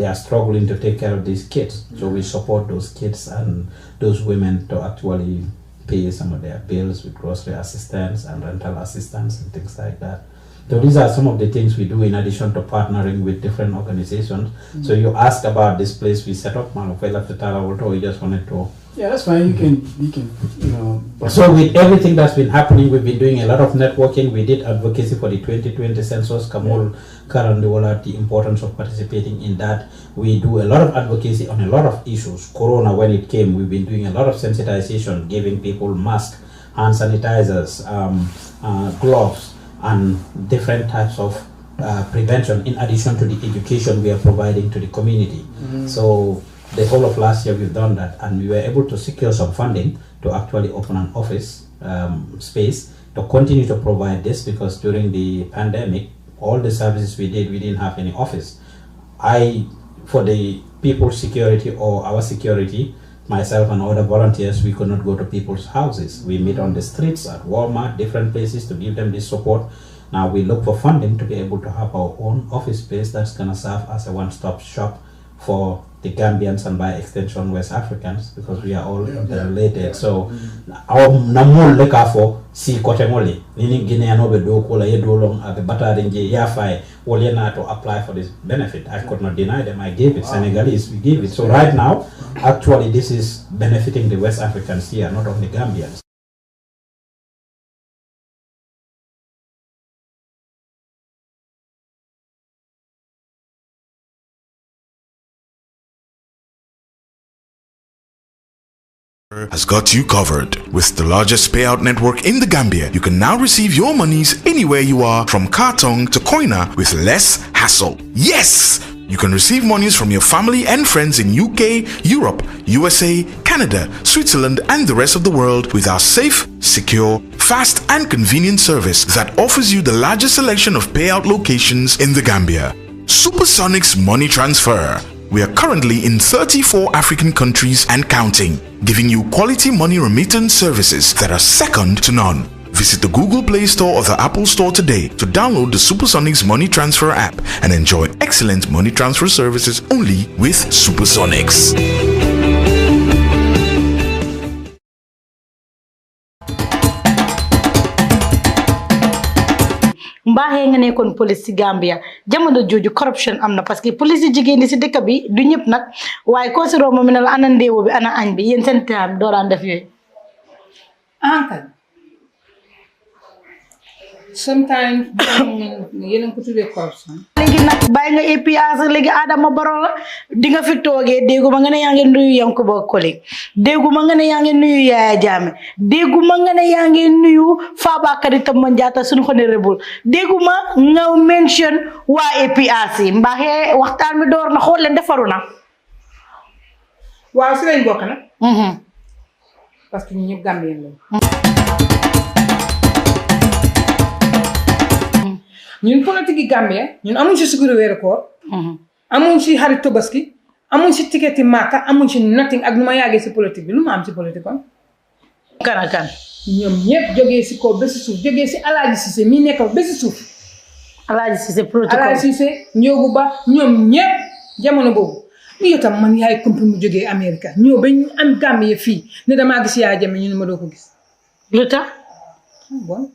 are struggling to take care of these kids, so we support those kids and those women to actually pay some of their bills with grocery assistance and rental assistance and things like that. So these are some of the things we do in addition to partnering with different organizations. So you asked about this place we set up, we just wanted to. Yeah, that's fine. You can, So with everything that's been happening, we've been doing a lot of networking. We did advocacy for the 2020 census. Kamul Karandiwala, the importance of participating in that. We do a lot of advocacy on a lot of issues. Corona, when it came, we've been doing a lot of sensitization, giving people masks, hand sanitizers, gloves, and different types of prevention, in addition to the education we are providing to the community. So the whole of last year we've done that, and we were able to secure some funding to actually open an office space to continue to provide this, because during the pandemic, all the services we did, we didn't have any office. For the people's security or our security, myself and other volunteers, we could not go to people's houses. We meet on the streets, at Walmart, different places to give them this support. Now we look for funding to be able to have our own office space that's going to serve as a one-stop shop for the Gambians and by extension West Africans, because we are all interrelated. So our namul leka for si kote moli nini Guinea no be do kola ye do long abe batari nje ya fai woliena to apply for this benefit. I could not deny them. I gave it. Senegalese, we gave it. So right now, actually, this is benefiting the West Africans here, not only Gambians. Has got you covered. With the largest payout network in the Gambia, you can now receive your monies anywhere you are, from Kartong to Koina, with less hassle. Yes! You can receive monies from your family and friends in UK, Europe, USA, Canada, Switzerland, and the rest of the world with our safe, secure, fast, and convenient service that offers you the largest selection of payout locations in the Gambia. Supersonics Money Transfer. We are currently in 34 African countries and counting, giving you quality money remittance services that are second to none. Visit the Google Play Store or the Apple Store today to download the Supersonics Money Transfer app and enjoy excellent money transfer services only with Supersonics. mbaaxee nga nekkoon police ci Gambia jamono jooju corruption am na parce que police yi jigéen ñi ci dëkk bi du ñëpp nag waaye ko si romb mi ne la ana ndéewo bi ana añ bi yéen seen taam dooraan def yooyu ankal sometimes yéen ko tuddee corruption léegi nag bàyyi nga APRC léegi Adama Barrow la di nga fi toogee dégguma nga ne yaa ngi nuyu Yankuba Colley dégguma nga ne yaa ngi nuyu Yaya Jammeh dégguma nga ne yaa ngi nuyu Fabakary Tombong Jatta suñu honorable dégguma nga mention waa APRC mbaaxee waxtaan mi door na xool leen defaru na waaw si lañ bokk nag parce que ñu ñëpp Gambien lañ ñun politique yi Gambie ñun amuñ ci suguru weeru koor amuñ ci xarit Tabaski amuñ ci ticketi Màkka amuñ ci nothing ak nu ma yàggee ci politique bi lu ma am ci politique kon kan ñoom ñëpp jógee ci kaw ba ci suuf jógee ci Alaaji Cissé mi nekk ba ci suuf Alaaji Cissé protocole Alaaji Cissé Njoogu Ba ñoom ñëpp jamono boobu yow tam man yaay compris mu jógee Amérique ñëw ba ñu am Gambie fii ne damaa gis Yaya Jammeh ñu ne ma doo ko gis lu tax bon